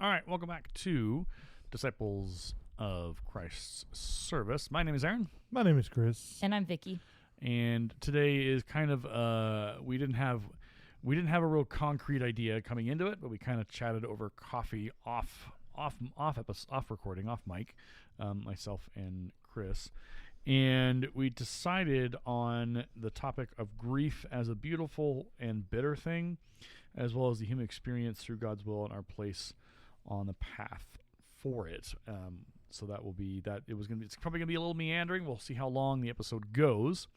All right, welcome back to Disciples of Christ's Service. My name is Aaron. My name is Chris. And I'm Vicky. And today is kind of we didn't have a real concrete idea coming into it, but we kind of chatted over coffee off recording, off mic, myself and Chris. And we decided on the topic of grief as a beautiful and bitter thing, as well as the human experience through God's will and our place on the path for it. So that will be that. It's probably gonna be a little meandering. We'll see how long the episode goes.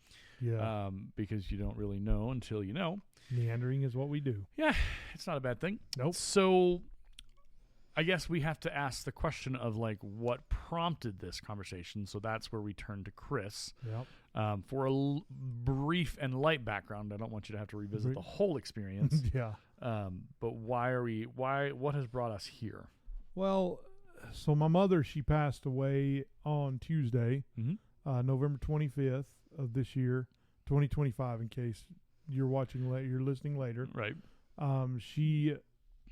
Yeah. Because you don't really know until you know. Meandering is what we do. Yeah, it's not a bad thing. Nope. So I guess we have to ask the question of like what prompted this conversation. So that's where we turn to Chris. Yep. For a brief and light background. I don't want you to have to revisit the whole experience. Yeah. But what has brought us here? Well, so my mother, she passed away on Tuesday, November 25th of this year, 2025, in case you're listening later. Right.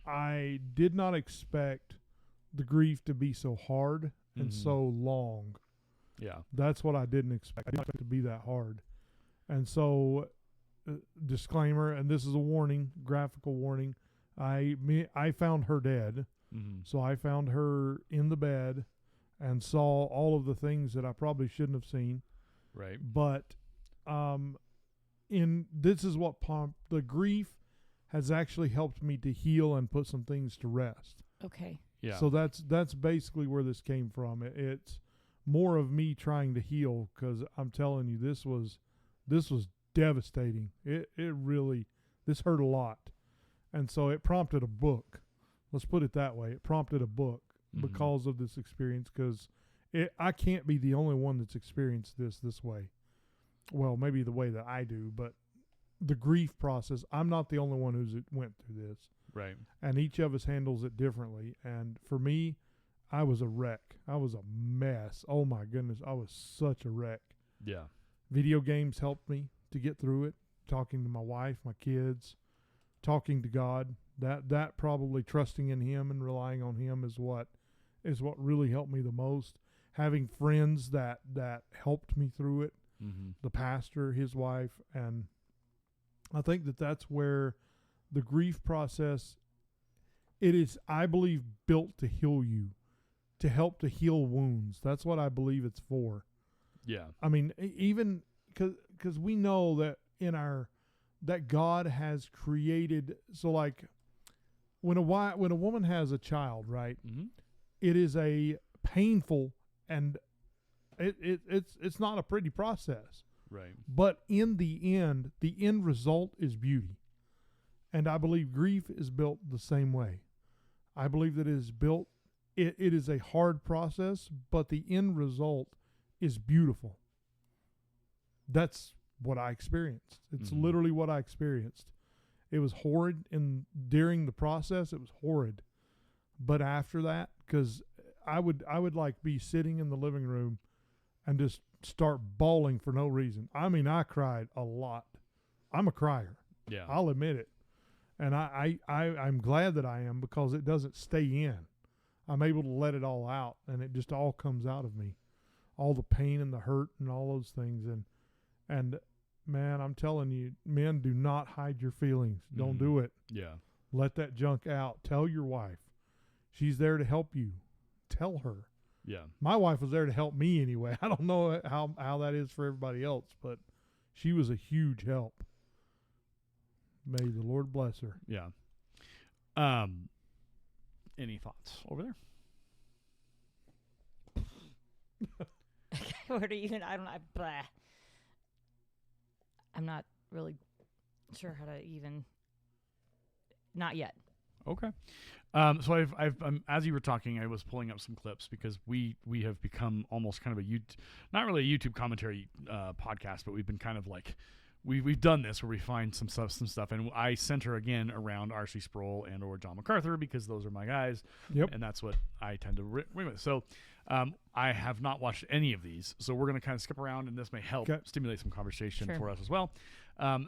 I did not expect the grief to be so hard and so long. Yeah. That's what I didn't expect. I didn't expect it to be that hard. And so, disclaimer, and this is a warning, graphical warning, I found her dead. So I found her in the bed and saw all of the things that I probably shouldn't have seen. Right. But this is what the grief has actually helped me to heal and put some things to rest. Okay. Yeah. So that's basically where this came from. It's more of me trying to heal, because I'm telling you, this was devastating. It really, this hurt a lot. And so it prompted a book. Let's put it that way. It prompted a book because of this experience, because I can't be the only one that's experienced this way. Well, maybe the way that I do, but the grief process, I'm not the only one who's went through this. Right. And each of us handles it differently. And for me, I was a wreck. I was a mess. Oh my goodness. I was such a wreck. Yeah. Video games helped me to get through it. Talking to my wife, my kids, talking to God. That probably trusting in Him and relying on Him is what really helped me the most. Having friends that helped me through it. The pastor, his wife, and I think that's where the grief process, it is, I believe, built to heal you, to help to heal wounds. That's what I believe it's for. Yeah. I mean, even because we know that that God has created, so like when a woman has a child, right? It is a painful and it's not a pretty process. Right. But in the end result is beauty. And I believe grief is built the same way. I believe that it is a hard process, but the end result is beautiful. That's what I experienced. It's literally what I experienced. It was horrid, and during the process, it was horrid. But after that, because I would like be sitting in the living room and just start bawling for no reason. I mean, I cried a lot. I'm a crier. Yeah. I'll admit it. And I'm glad that I am, because it doesn't stay in. I'm able to let it all out, and it just all comes out of me. All the pain and the hurt and all those things. And man, I'm telling you, men, do not hide your feelings. Don't do it. Yeah. Let that junk out. Tell your wife. She's there to help you. Tell her. Yeah. My wife was there to help me anyway. I don't know how that is for everybody else, but she was a huge help. May the Lord bless her. Yeah. Any thoughts over there? Where do you even? I don't know. I'm not really sure how to even. Not yet. Okay. So I've as you were talking, I was pulling up some clips, because we have become almost kind of not really a YouTube commentary podcast, but we've been kind of like we've done this where we find some stuff, and I center again around R.C. Sproul and or John MacArthur, because those are my guys. Yep. And that's what I tend to ring with. So I have not watched any of these, so we're going to kind of skip around, and this may help stimulate some conversation for us as well.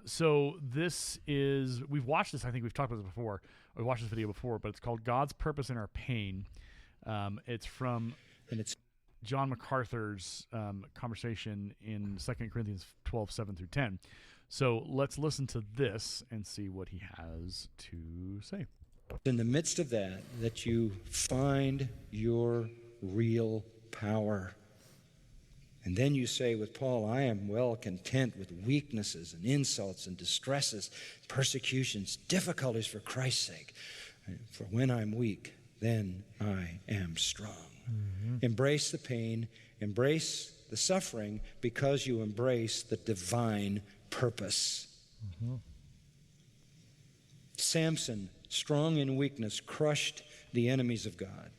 So this is, we've watched this, I think we've talked about this before. We watched this video before, but it's called God's Purpose in Our Pain. It's from John MacArthur's conversation in 2 Corinthians 12, 7 through 10. So let's listen to this and see what he has to say. In the midst of that you find your real power. And then you say with Paul, I am well content with weaknesses and insults and distresses, persecutions, difficulties for Christ's sake. For when I'm weak, then I am strong. Mm-hmm. Embrace the pain, embrace the suffering, because you embrace the divine purpose. Mm-hmm. Samson, strong in weakness, crushed the enemies of God.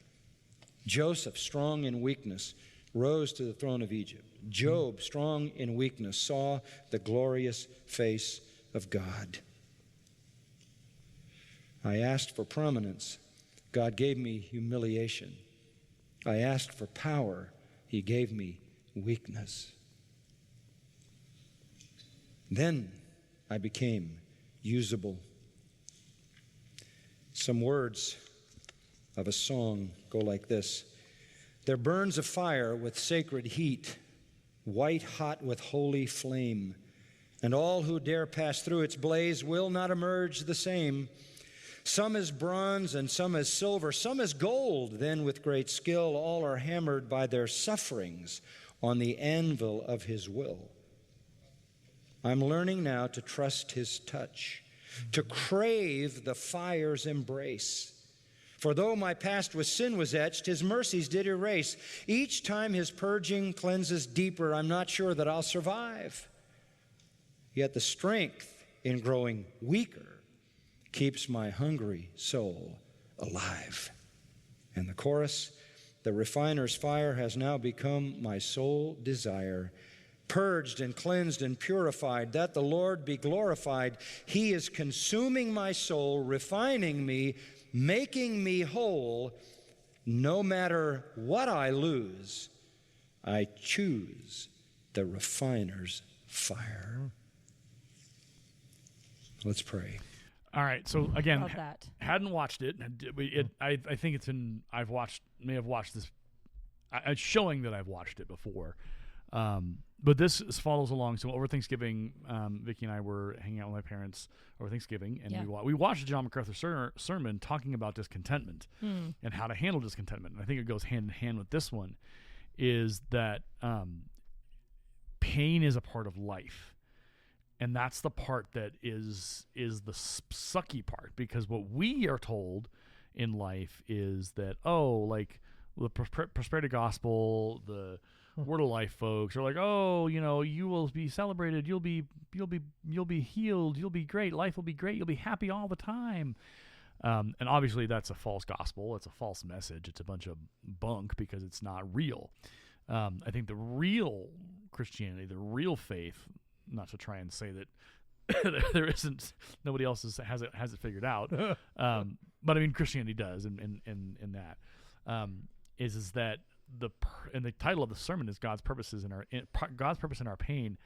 Joseph, strong in weakness, rose to the throne of Egypt. Job, strong in weakness, saw the glorious face of God. I asked for prominence. God gave me humiliation. I asked for power. He gave me weakness. Then I became usable. Some words of a song go like this. There burns a fire with sacred heat, white hot with holy flame, and all who dare pass through its blaze will not emerge the same. Some as bronze and some as silver, some as gold. Then with great skill all are hammered by their sufferings on the anvil of His will. I'm learning now to trust His touch, to crave the fire's embrace. For though my past with sin was etched, His mercies did erase. Each time His purging cleanses deeper, I'm not sure that I'll survive. Yet the strength in growing weaker keeps my hungry soul alive. And the chorus, the refiner's fire has now become my sole desire. Purged and cleansed and purified, that the Lord be glorified. He is consuming my soul, refining me, making me whole. No matter what I lose, I choose the refiner's fire. Let's pray. All right. So again, Love that. hadn't watched it. I think it's in. May have watched this. It's showing that I've watched it before. But this follows along. So over Thanksgiving, Vicki and I were hanging out with my parents over Thanksgiving, and we watched a John MacArthur sermon talking about discontentment and how to handle discontentment. And I think it goes hand in hand with this one, is that pain is a part of life. And that's the part that is the sucky part, because what we are told in life is that, like the prosperity gospel, the Word of Life folks are like, you will be celebrated, you'll be healed, you'll be great, life will be great, you'll be happy all the time. And obviously that's a false gospel, it's a false message, it's a bunch of bunk because it's not real. I think the real Christianity, the real faith, not to try and say that there isn't, nobody else has it figured out, but I mean Christianity does, in that is that and the title of the sermon is God's purpose in our pain.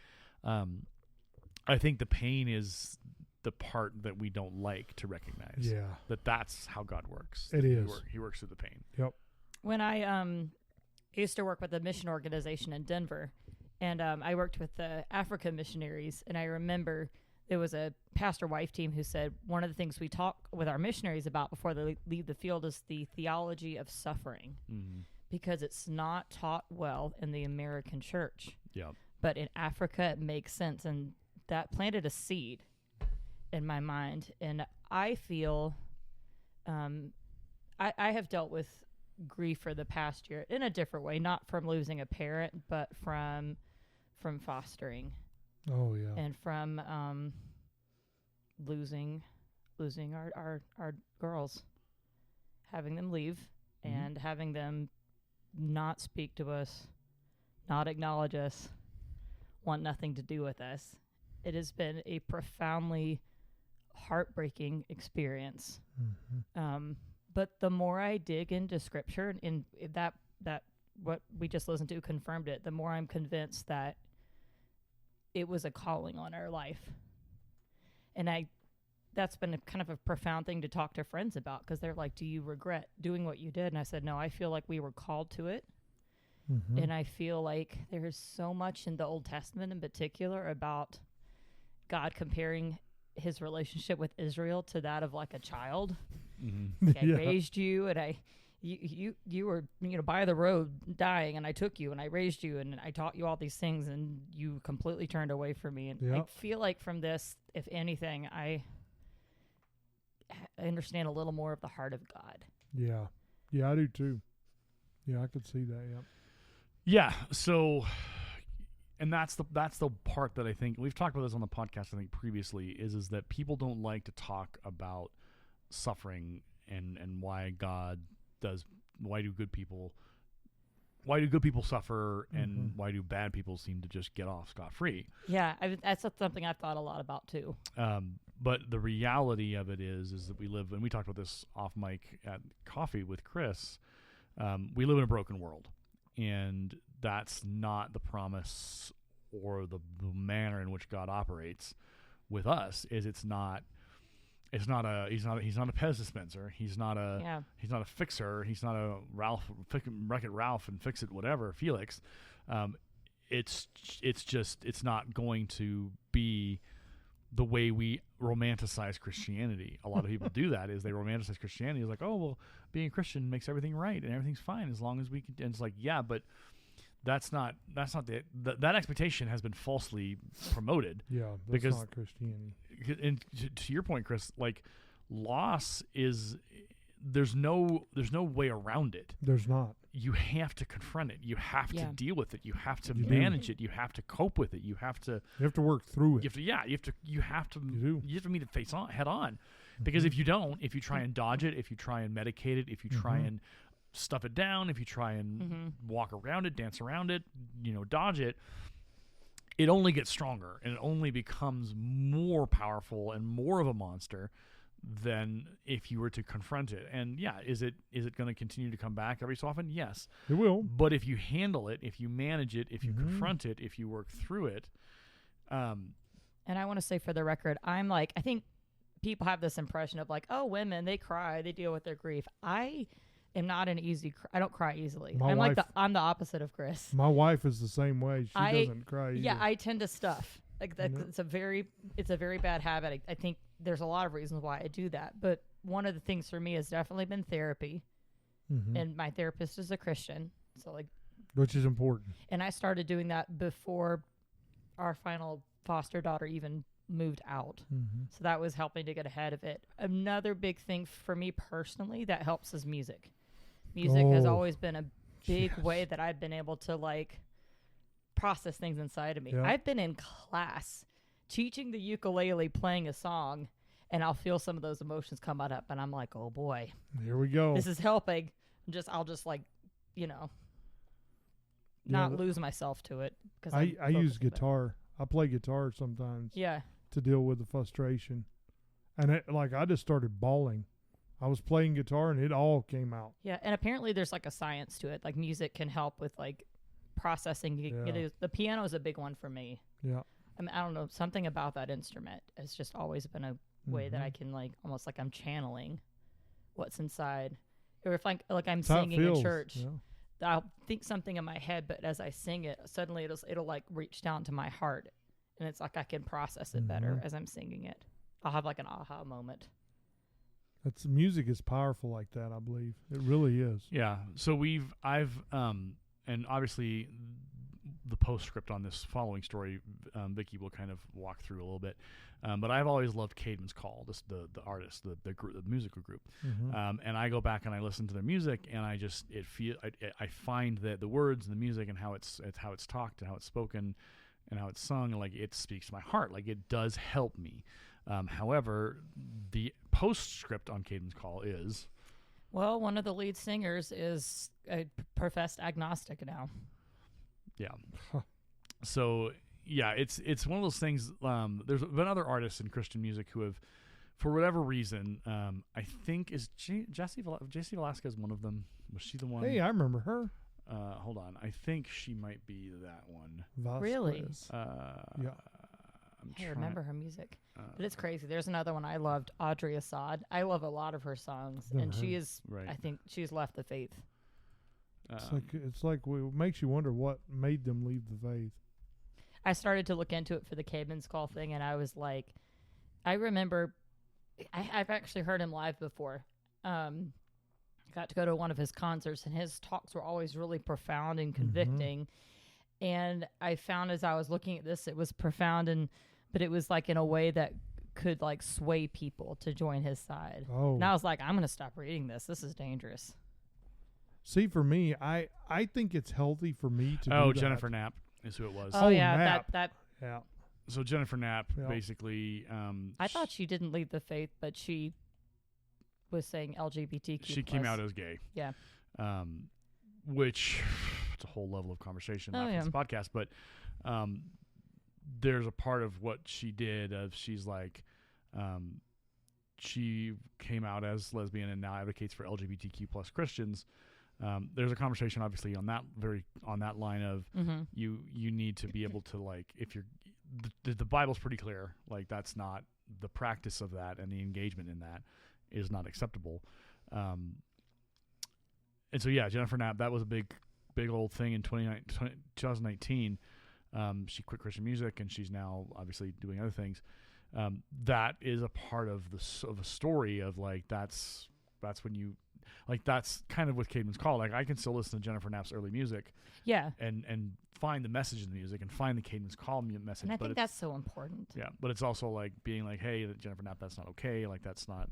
I think the pain is the part that we don't like to recognize. Yeah, that's how God works. It is. He works through the pain. Yep. When I used to work with a mission organization in Denver, and I worked with the Africa missionaries, and I remember there was a pastor-wife team who said one of the things we talk with our missionaries about before they leave the field is the theology of suffering, because it's not taught well in the American church. Yeah. But in Africa, it makes sense, and that planted a seed in my mind. And I feel I have dealt with grief for the past year in a different way, not from losing a parent, but from fostering. Oh yeah. And from losing our girls, having them leave and having them not speak to us, not acknowledge us, want nothing to do with us. It has been a profoundly heartbreaking experience. But the more I dig into Scripture, and that what we just listened to confirmed it, the more I'm convinced that it was a calling on our life And that's been a kind of a profound thing to talk to friends about, because they're like, do you regret doing what you did? And I said, no, I feel like we were called to it. Mm-hmm. And I feel like there's so much in the Old Testament in particular about God comparing his relationship with Israel to that of like a child. Mm-hmm. Like, I raised you, and you were, by the road dying, and I took you and I raised you and I taught you all these things, and you completely turned away from me. And I feel like from this, if anything, I understand a little more of the heart of God. Yeah. Yeah, I do too. Yeah, I could see that. Yeah. Yeah. So, and that's the part that I think we've talked about this on the podcast, I think previously, is that people don't like to talk about suffering and why God does, why do good people suffer, and why do bad people seem to just get off scot-free. Yeah, that's something I've thought a lot about too. But the reality of it is that we live, and we talked about this off mic at coffee with Chris, we live in a broken world, and that's not the promise or the manner in which God operates with us. He's not a Pez dispenser. He's not a fixer. He's not a Wreck-It Ralph and Fix It whatever Felix. It's not going to be the way we romanticize Christianity. A lot of people do that, is they romanticize Christianity. It's like, oh, well, being a Christian makes everything right and everything's fine as long as we can. And it's like, yeah, but that's not that expectation has been falsely promoted. Yeah, that's because not Christianity. And to your point, Chris, like, loss is, there's no way around it. There's not. You have to confront it. You have to deal with it. You have to You manage it. You have to cope with it. You have to work through it. you have to You meet it head on. Because if you don't, if you try and dodge it, if you try and medicate it, if you try and stuff it down, if you try and walk around it, dance around it, dodge it, it only gets stronger, and it only becomes more powerful and more of a monster than if you were to confront it. And yeah, is it going to continue to come back every so often? Yes. It will. But if you handle it, if you manage it, if you confront it, if you work through it. And I want to say for the record, I think people have this impression of like, oh, women, they cry, they deal with their grief. I am not I don't cry easily. I'm the opposite of Chris. My wife is the same way. She doesn't cry either. Yeah, I tend to stuff. Like that, it's a very bad habit. I think there's a lot of reasons why I do that, but one of the things for me has definitely been therapy, and my therapist is a Christian, so like, which is important. And I started doing that before our final foster daughter even moved out, so that was helping to get ahead of it. Another big thing for me personally that helps is music. Music has always been a big way that I've been able to like process things inside of me. Yeah. I've been in class teaching the ukulele, playing a song, and I'll feel some of those emotions come up, and I'm like, oh boy, here we go. This is helping. I'll just like, not lose myself to it. Because I use guitar. I play guitar sometimes. Yeah. To deal with the frustration, and I just started bawling. I was playing guitar and it all came out. Yeah, and apparently there's like a science to it. Like music can help with like processing. The piano is a big one for me. Yeah. I mean, I don't know, something about that instrument has just always been a way that I can like almost like I'm channeling what's inside. Or if I'm singing in church, I'll think something in my head, but as I sing it, suddenly it'll like reach down to my heart, and it's like I can process it better as I'm singing it. I'll have like an aha moment. Music is powerful like that, I believe. It really is. Yeah. So and obviously the postscript on this following story, Vicky will kind of walk through a little bit. But I've always loved Caedmon's Call, the artist, the musical group. And I go back and I listen to their music, and I find that the words and the music and how it's talked and how it's spoken and how it's sung, like it speaks to my heart. Like it does help me. However, the postscript on Caedmon's Call is, well, one of the lead singers is a professed agnostic now. Yeah. So yeah, it's one of those things. There's been other artists in Christian music who have, for whatever reason, I think is Jessie Velasquez one of them. Was she the one? Hey, I remember her. Hold on, I think she might be that one. Vasquez. Really? Yeah. I remember her music. But it's crazy. There's another one I loved, Audrey Assad. I love a lot of her songs, and she is, Right. I think she's left the faith. It's like it makes you wonder what made them leave the faith. I started to look into it for the Caedmon's Call thing, and I was like, I remember, I've actually heard him live before. Got to go to one of his concerts, and his talks were always really profound and convicting. And I found as I was looking at this, it was profound, but it was like in a way that could like sway people to join his side. Oh, And I was like, I'm going to stop reading this. This is dangerous. see, for me, I think it's healthy for me to. Oh, do Jennifer that. Knapp is who it was. Oh, yeah, Knapp. that. Yeah. So Jennifer Knapp Yeah. basically. I thought she didn't leave the faith, but she was saying LGBTQ. she came out as gay. Yeah. Which it's a whole level of conversation Oh, not yeah. for this podcast, but there's a part of what she did of she's like she came out as lesbian and now advocates for LGBTQ plus Christians. There's a conversation obviously on that line of you need to be able to, like, if you're the Bible's pretty clear, like that's not the practice of that, and the engagement in that is not acceptable. And so, yeah, Jennifer Knapp, that was a big old thing in 2019. She quit Christian music, and she's now obviously doing other things. That is a part of a story of, like, that's when you, like, that's kind of with Caedmon's Call. Like, I can still listen to Jennifer Knapp's early music, Yeah. and find the message in the music and find the Caedmon's Call message. And I but think that's so important. yeah, but it's also like being like, hey, Jennifer Knapp, that's not okay. Like, that's not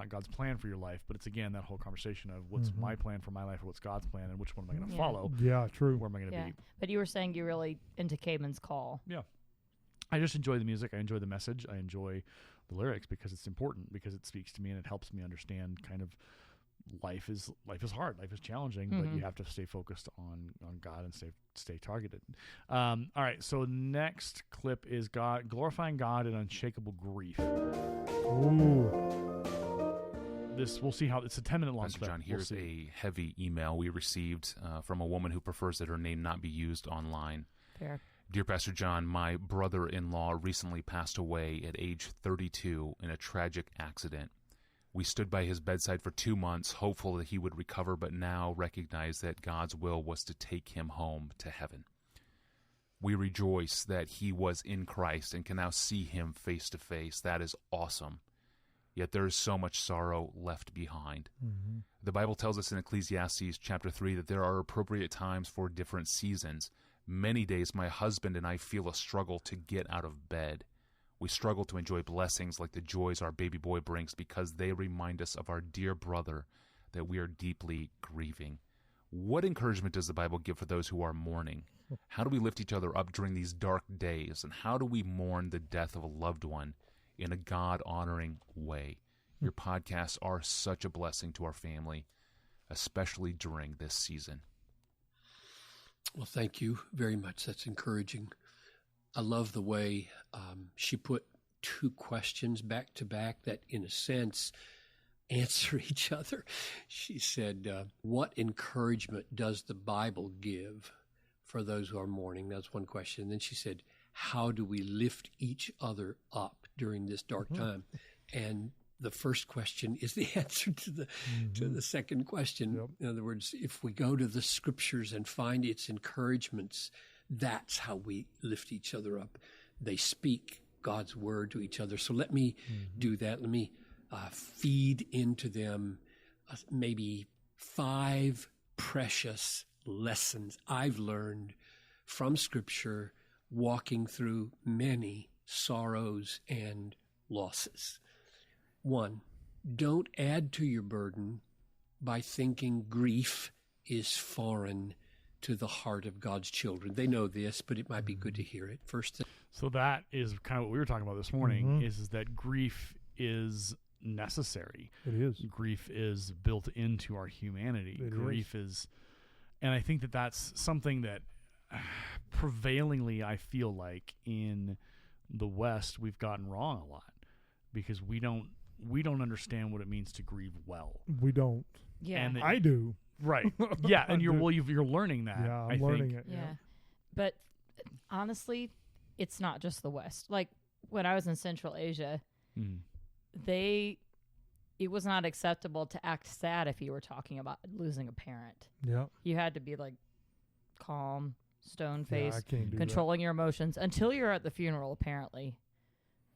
God's plan for your life. But it's, again, that whole conversation of what's my plan for my life, or what's God's plan, and which one am I going to Yeah. follow? Yeah, true. Where am I going to Yeah. be? But you were saying you're really into Caedmon's Call. I just enjoy the music. I enjoy the message. I enjoy the lyrics because it's important, because it speaks to me and it helps me understand kind of life is hard. Life is challenging, but you have to stay focused on God and stay targeted. All right. So next clip is God glorifying God in unshakable grief. Ooh. This, we'll see how it's a 10-minute long Pastor clip. John, We'll here's see. a heavy email we received from a woman who prefers that her name not be used online. Fair. Dear Pastor John, my brother-in-law recently passed away at age 32 in a tragic accident. We stood by his bedside for 2 months, hopeful that he would recover, but now recognize that God's will was to take him home to heaven. We rejoice that he was in Christ and can now see him face to face. That is awesome. Yet there is so much sorrow left behind. The Bible tells us in Ecclesiastes chapter 3 that there are appropriate times for different seasons. Many days my husband and I feel a struggle to get out of bed. We struggle to enjoy blessings like the joys our baby boy brings because they remind us of our dear brother that we are deeply grieving. What encouragement does the Bible give for those who are mourning? How do we lift each other up during these dark days? And how do we mourn the death of a loved one in a God-honoring way? Your podcasts are such a blessing to our family, especially during this season. Well, thank you very much. That's encouraging. I love the way she put two questions back to back that, in a sense, answer each other. She said, what encouragement does the Bible give for those who are mourning? That's one question. And then she said, how do we lift each other up during this dark time? And the first question is the answer to the second question. Yep. In other words, if we go to the scriptures and find its encouragements, that's how we lift each other up. They speak God's word to each other. So let me do that. Let me feed into them maybe 5 precious lessons I've learned from Scripture, walking through many sorrows and losses. 1, don't add to your burden by thinking grief is foreign to the heart of God's children. They know this, but it might be good to hear it. First, So that is kind of what we were talking about this morning, is that grief is necessary. It is. Grief is built into our humanity. It Grief is, and I think that that's something that prevailingly I feel like in the West we've gotten wrong a lot, because we don't understand what it means to grieve well. We don't. Yeah. And I do. Right. Yeah, and I you're do. you're learning that. Yeah, I I'm learning think. it. Yeah. But honestly, it's not just the West. Like when I was in Central Asia, Mm. it was not acceptable to act sad if you were talking about losing a parent. Yeah. You had to be like calm, stone Yeah, I faced, can't do controlling your emotions until you're at the funeral, apparently.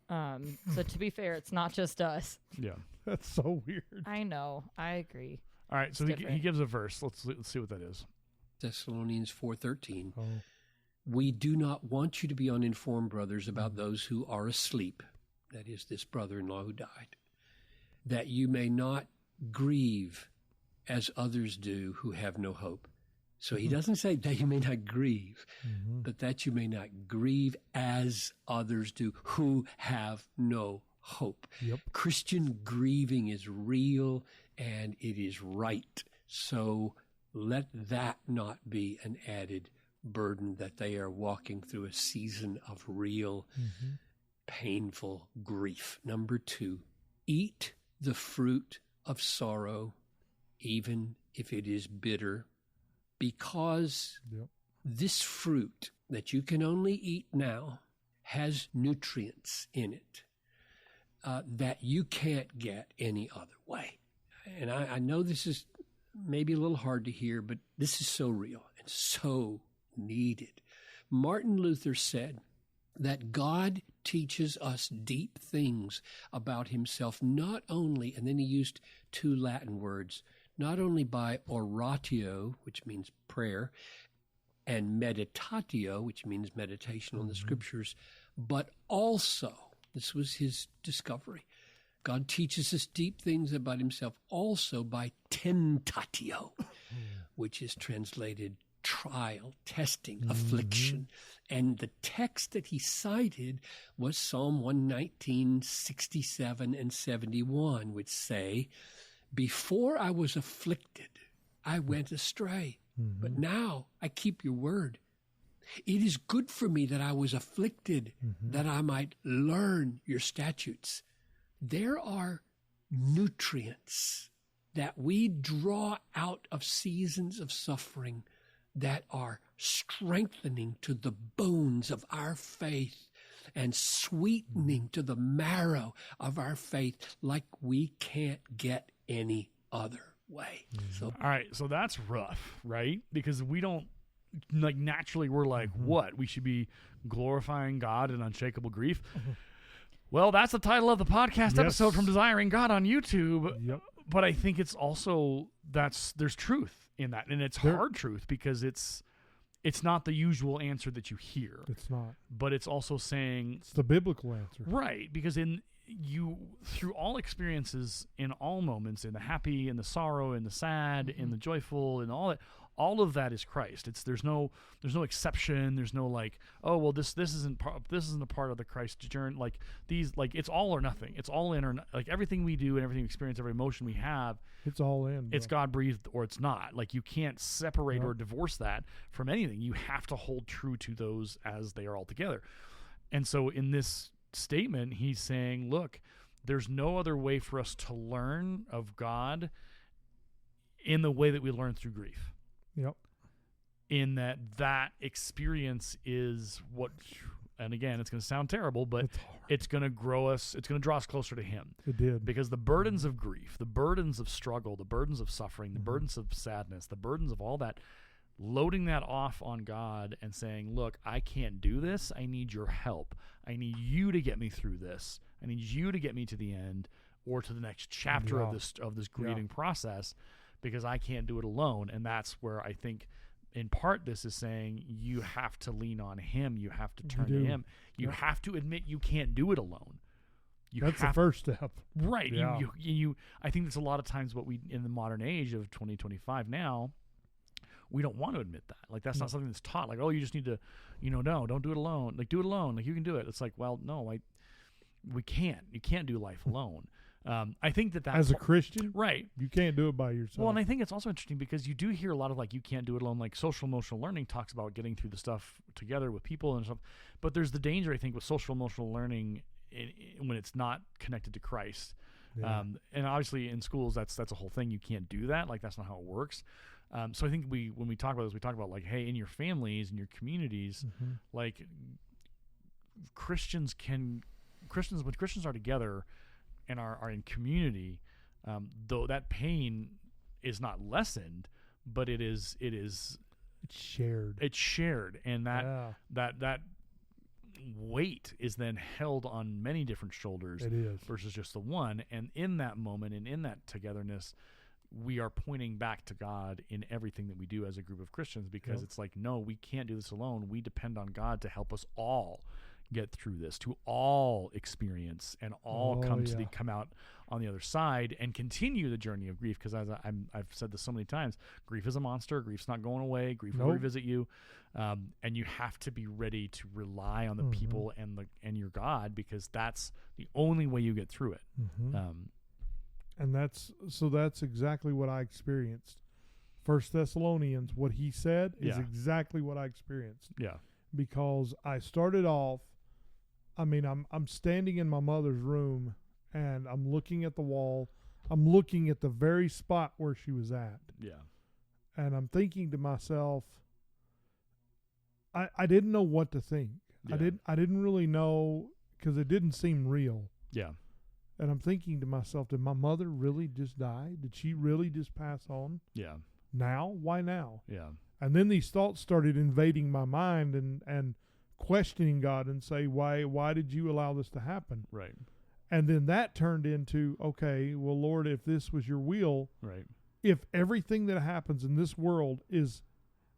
So to be fair, it's not just us. Yeah. that. That's so weird. I know. I agree. All right. So It's he different. gives a verse. Let's see what that is. Thessalonians 4:13. Oh, We do not want you to be uninformed, brothers, about those who are asleep. That is, this brother-in-law who died. That you may not grieve as others do who have no hope. So he doesn't say that you may not grieve, but that you may not grieve as others do who have no hope. Yep. Christian grieving is real and it is right. So let that not be an added burden that they are walking through a season of real painful grief. Number 2, eat the fruit of sorrow, even if it is bitter, because Yep. this fruit that you can only eat now has nutrients in it that you can't get any other way. And I know this is maybe a little hard to hear, but this is so real and so needed. Martin Luther said that God teaches us deep things about himself, not only, and then he used 2 Latin words, not only by oratio, which means prayer, and meditatio, which means meditation on the scriptures, but also, this was his discovery, God teaches us deep things about himself also by tentatio, which is translated trial, testing, affliction. And the text that he cited was Psalm 119, 67 and 71, which say, before I was afflicted, I went astray, but now I keep your word. It is good for me that I was afflicted, that I might learn your statutes. There are nutrients that we draw out of seasons of suffering that are strengthening to the bones of our faith and sweetening to the marrow of our faith like we can't get any other way. So All right. So that's rough, right? Because we don't, like, naturally we're like, what? We should be glorifying God in unshakable grief. Well, that's the title of the podcast episode Yes. from Desiring God on YouTube. Yep. But I think it's also there's truth in that, and it's There- hard truth because it's not the usual answer that you hear, It's not. but it's also saying It's the biblical answer. right, because through all experiences, in all moments, in the happy, in the sorrow, in the sad, in the joyful, and all of that is Christ. There's no exception. There's no like, oh well, this isn't a part of the Christ journey. Like these, like it's all or nothing. It's all in or not. Like everything we do and everything we experience, every emotion we have, It's all in. it's bro. God breathed or it's not. Like you can't separate Yep. or divorce that from anything. You have to hold true to those as they are all together. And so in this statement, he's saying, look, there's no other way for us to learn of God in the way that we learn through grief. Yep. In that experience is what, and again, it's going to sound terrible, but It's hard. it's going to grow us, it's going to draw us closer to him. It did. Because the burdens of grief, the burdens of struggle, the burdens of suffering, the burdens of sadness, the burdens of all that, loading that off on God and saying, look, I can't do this. I need your help. I need you to get me through this. I need you to get me to the end or to the next chapter Yeah. of this grieving process, because I can't do it alone. And that's where I think in part this is saying you have to lean on him. You have to turn to do. him. You Yeah. have to admit you can't do it alone. That's the first step. Right. Yeah. You I think that's a lot of times what we, in the modern age of 2025 now, we don't want to admit that. Like, that's not something that's taught. Like, oh, you just need to, no, don't do it alone. Like, do it alone. Like, you can do it. It's like, well, no, we can't. You can't do life alone. I think that As a Christian, right. you can't do it by yourself. Well, and I think it's also interesting because you do hear a lot of, like, you can't do it alone. Like, social emotional learning talks about getting through the stuff together with people and stuff. But there's the danger, I think, with social emotional learning when it's not connected to Christ. Yeah. And obviously in schools, that's a whole thing. You can't do that. Like, that's not how it works. So I think when we talk about this, we talk about, like, hey, in your families, in your communities, like, when Christians are together and are in community, though that pain is not lessened, but it's shared. It's shared, and Yeah. that weight is then held on many different shoulders It is. versus just the one. And in that moment and in that togetherness, we are pointing back to God in everything that we do as a group of Christians, because Yep. it's like, no, we can't do this alone. We depend on God to help us all get through this, to all experience and all come out on the other side and continue the journey of grief. Because I've said this so many times, grief is a monster. Grief's not going away. Grief will Nope. revisit you, and you have to be ready to rely on the people and your God, because that's the only way you get through it. And that's exactly what I experienced. 1 Thessalonians, what he said is Yeah. exactly what I experienced. Yeah, Because I started off, I'm standing in my mother's room and I'm looking at the wall. I'm looking at the very spot where she was at. yeah, And I'm thinking to myself, I didn't know what to think. Yeah. I didn't really know, because it didn't seem real. yeah, And I'm thinking to myself, did my mother really just die? Did she really just pass on? yeah, Now? Why now? yeah, And then these thoughts started invading my mind and questioning God and say, why did you allow this to happen? right, And then that turned into, okay, well, Lord, if this was your will, right, if everything that happens in this world is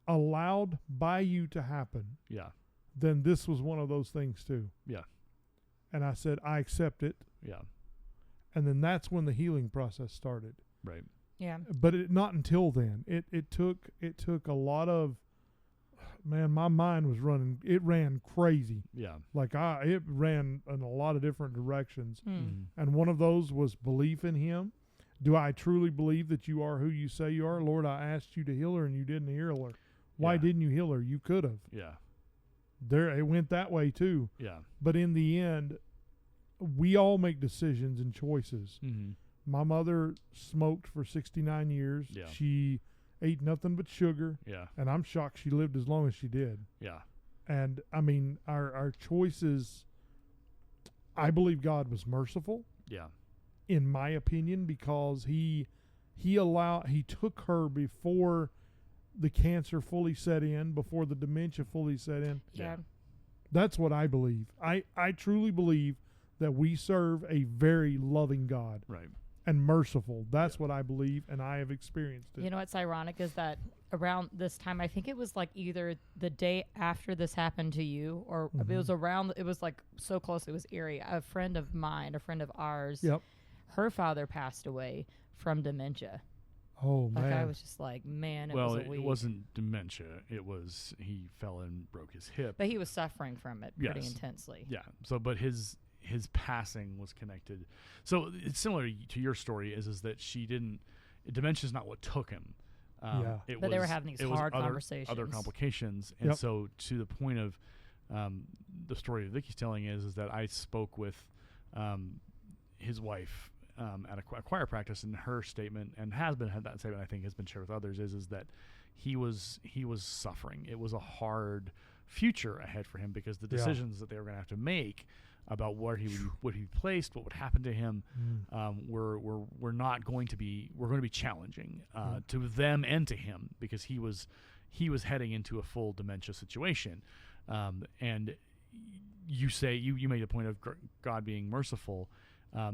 allowed by you to happen, yeah, then this was one of those things too. yeah, And I said, I accept it. yeah, And then that's when the healing process started. right, Yeah. But not until then. It took a lot of, man, my mind was running. It ran crazy. yeah, It ran in a lot of different directions. Mm. And one of those was belief in him. Do I truly believe that you are who you say you are? Lord, I asked you to heal her and you didn't heal her. Why Yeah. didn't you heal her? You could have. yeah, It went that way too. yeah, But in the end, we all make decisions and choices. My mother smoked for 69 years. Yeah. She ate nothing but sugar, yeah, and I'm shocked she lived as long as she did. yeah, And our choices, I believe God was merciful, yeah, in my opinion, because he took her before the cancer fully set in, before the dementia fully set in. Yeah. That's what I believe. I truly believe that we serve a very loving God right, and merciful. That's what I believe, and I have experienced it. You know what's ironic is that around this time, I think it was like either the day after this happened to you, or it was around. It was like so close. It was eerie. A friend of mine, a friend of ours, Yep. her father passed away from dementia. Oh, Like man. I was just like, man, it well, was a it week. wasn't dementia. It was he fell and broke his hip. But he was suffering from it pretty Yes. intensely. Yeah. So, but his passing was connected. So it's similar to your story. Is that she didn't. Dementia is not what took him. Yeah. It But they were was- having these it was hard other conversations. complications, and Yep. so to the point of the story that Vicky's telling is that I spoke with his wife at a choir practice, and her statement, and had that statement I think has been shared with others, is that he was suffering. It was a hard future ahead for him, because the Yeah. decisions that they were going to have to make about where he would be placed, what would happen to him, were not going to be challenging to them and to him, because he was heading into a full dementia situation, and you made the point of God being merciful,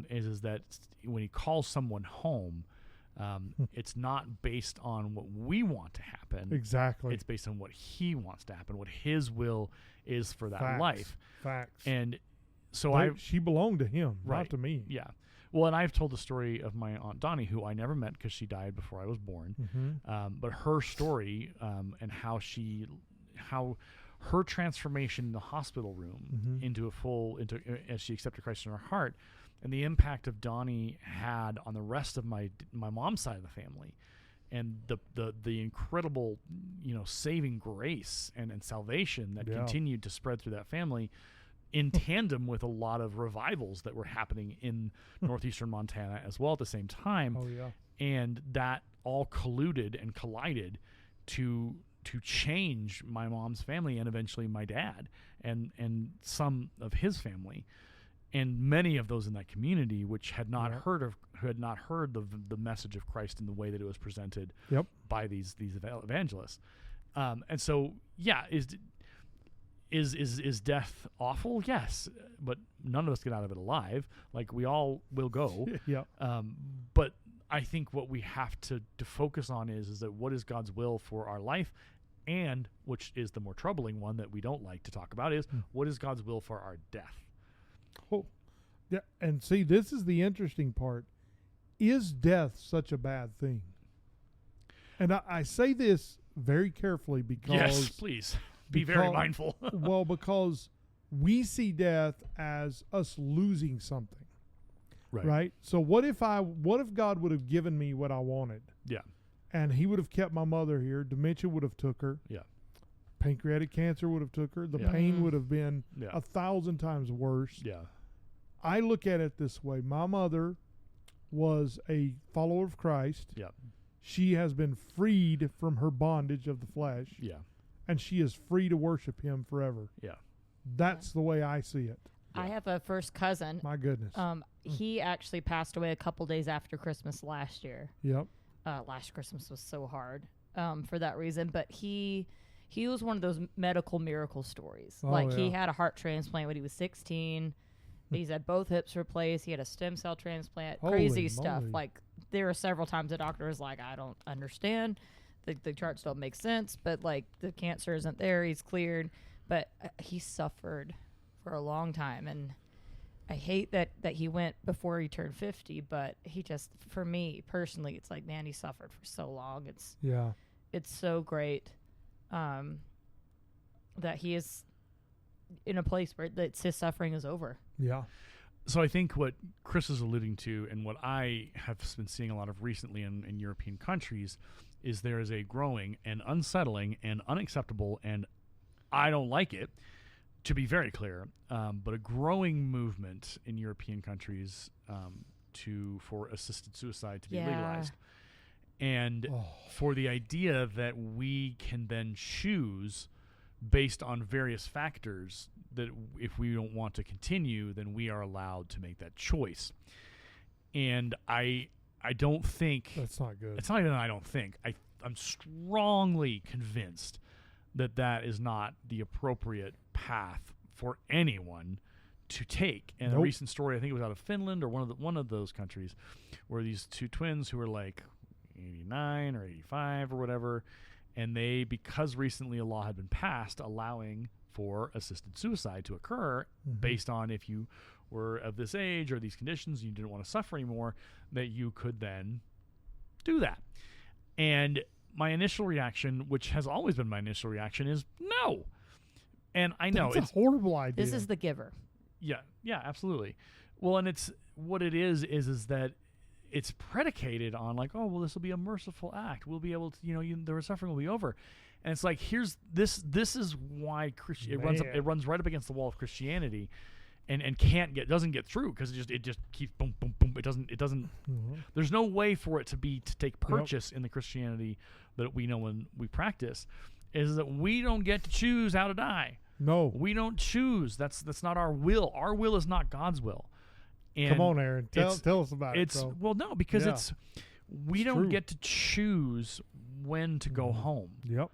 is that when he calls someone home, it's not based on what we want to happen. Exactly. It's based on what he wants to happen, what his will is for that Facts. life. Facts. And so she belonged to him, Right. not to me. yeah. Well, and I've told the story of my Aunt Donnie, who I never met because she died before I was born. But her story, and how her transformation in the hospital room into as she accepted Christ in her heart, and the impact of Donnie had on the rest of my mom's side of the family, and the incredible, saving grace and salvation that Yeah. continued to spread through that family, in tandem with a lot of revivals that were happening in northeastern Montana as well at the same time. Oh, yeah. And that all colluded and collided to change my mom's family and eventually my dad and some of his family, and many of those in that community which had not heard the message of Christ in the way that it was presented Yep. by these evangelists. And so, yeah, is death awful? Yes, but none of us get out of it alive. Like, we all will go. Yep. But I think what we have to focus on is that what is God's will for our life, and which is the more troubling one that we don't like to talk about is what is God's will for our death. Oh, yeah. And see, this is the interesting part. Is death such a bad thing? And I say this very carefully because Yes, please be very because- mindful. well, because we see death as us losing something, right? So what if God would have given me what I wanted, Yeah. and He would have kept my mother here? Dementia would have took her. Yeah. Pancreatic cancer would have took her. The Yeah. pain would have been Yeah. 1,000 times worse. Yeah. I look at it this way. My mother was a follower of Christ. Yeah. She has been freed from her bondage of the flesh, Yeah. and she is free to worship Him forever. Yeah. That's the way I see it. I have a first cousin. My goodness. He actually passed away a couple days after Christmas last year. Yep. Last Christmas was so hard for that reason, but he was one of those medical miracle stories. Oh, Like, he yeah. had a heart transplant when he was 16. He's had both hips replaced. He had a stem cell transplant. Holy Crazy stuff. moly. Like, there were several times the doctor was like, I don't understand. The charts don't make sense, but, like, the cancer isn't there. He's cleared. But he suffered for a long time. And I hate that he went before he turned 50, but he just, for me personally, it's like, man, he suffered for so long. Yeah. It's so great that he is in a place where his suffering is over. Yeah. So I think what Chris is alluding to, and what I have been seeing a lot of recently in European countries, is there is a growing and unsettling and unacceptable, and I don't like it, to be very clear, but a growing movement in European countries for assisted suicide to be Yeah. legalized. And for the idea that we can then choose based on various factors that if we don't want to continue, then we are allowed to make that choice. And I don't think That's not good. it's not even that I don't think. I'm strongly convinced that that is not the appropriate path for anyone to take. And a Nope. recent story, I think it was out of Finland or one of those countries, where these two twins who were like 89 or 85 or whatever, and they, because recently a law had been passed allowing for assisted suicide to occur based on if you were of this age or these conditions, you didn't want to suffer anymore, that you could then do that. And my initial reaction, which has always been my initial reaction, is no. And I know That's a horrible idea. This is the giver. yeah, absolutely. Well, and it's what it is that it's predicated on like, oh, well, this will be a merciful act. We'll be able to, the suffering will be over. And it's like, here's this. This is why it runs right up against the wall of Christianity, and doesn't get through because it just keeps boom boom boom. It doesn't. There's no way for it to take purchase in the Christianity that we know and we practice. Is that we don't get to choose how to die. No. We don't choose. That's not our will. Our will is not God's will. And Come on, Aaron. Tell us about it. Well, no, because Yeah. we It's don't true. get to choose when to go home. Yep.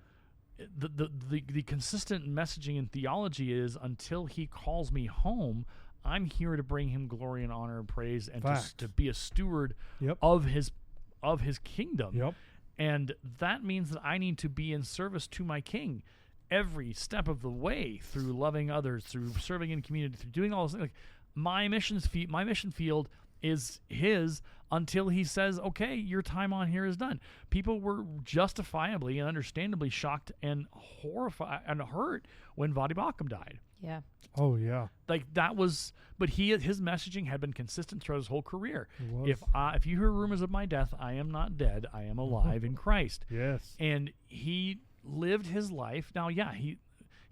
The consistent messaging in theology is until He calls me home, I'm here to bring Him glory and honor and praise, and Facts. to be a steward Yep. of His kingdom. Yep. And that means that I need to be in service to my King every step of the way, through loving others, through serving in community, through doing all those things. Like, my mission field is His until He says, okay, your time on here is done. People were justifiably and understandably shocked and horrified and hurt when Vadi Bakum died. Yeah. Oh, yeah. Like, that was, but his messaging had been consistent throughout his whole career. It was. If you hear rumors of my death, I am not dead. I am alive in Christ. Yes. And he lived his life. Now, yeah, he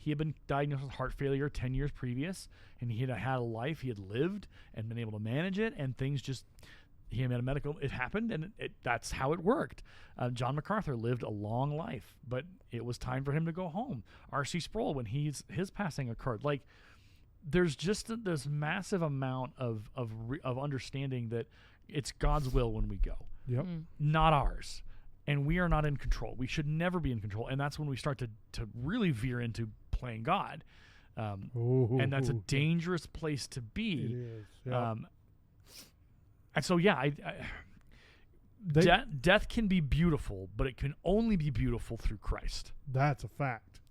had been diagnosed with heart failure 10 years previous, and he had had a life he had lived and been able to manage it, and things just He had a medical. It happened, and that's how it worked. John MacArthur lived a long life, but it was time for him to go home. R.C. Sproul, when his passing occurred, like there's just this massive amount of understanding that it's God's will when we go, Yep. not ours, and we are not in control. We should never be in control, and that's when we start to really veer into playing God, and that's a dangerous place to be. It is. Yep. And so, yeah, death can be beautiful, but it can only be beautiful through Christ. That's a fact.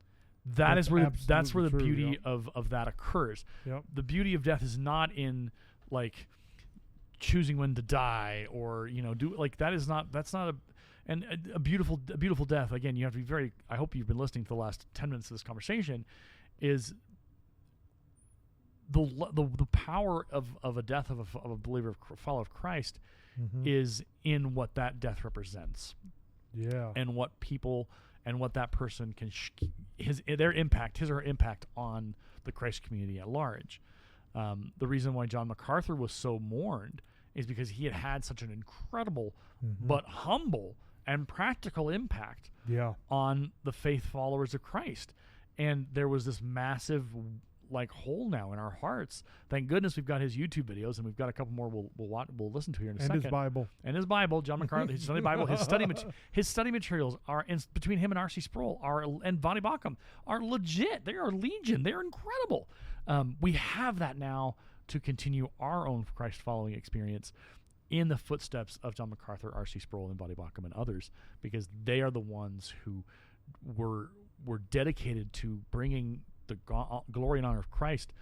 That's where the absolutely true, beauty yep. of that occurs. Yep. The beauty of death is not in like choosing when to die, or do like that is not a beautiful death. Again, you have to be very. I hope you've been listening to the last 10 minutes of this conversation. Is the power of a death of a believer, follower of Christ, is in what that death represents. Yeah. And what people and what that person can his or her impact on the Christ community at large. The reason why John MacArthur was so mourned is because he had such an incredible but humble and practical impact on the faith followers of Christ. And there was this massive hole now in our hearts. Thank goodness we've got his YouTube videos, and we've got a couple more we'll listen to here in a second. And his Bible, John MacArthur, his study Bible, his study materials are between him and R.C. Sproul and Voddie Baucham are legit. They are legion. They're incredible. We have that now to continue our own Christ following experience in the footsteps of John MacArthur, R.C. Sproul, and Voddie Baucham and others, because they are the ones who were dedicated to bringing the glory and honor of Christ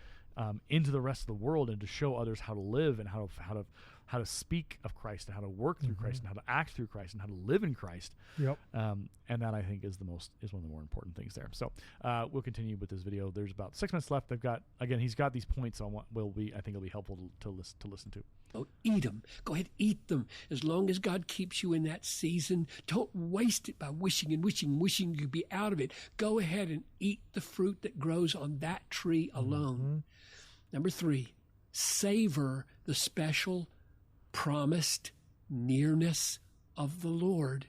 into the rest of the world, and to show others how to live and how to speak of Christ, and how to work through Christ, and how to act through Christ, and how to live in Christ. Yep. And that, I think, is one of the more important things there. So we'll continue with this video. There's about 6 minutes left. He's got these points on what I think will be helpful to listen to. Oh, eat them. Go ahead, eat them. As long as God keeps you in that season, don't waste it by wishing you'd be out of it. Go ahead and eat the fruit that grows on that tree alone. Number 3, savor the special promised nearness of the Lord.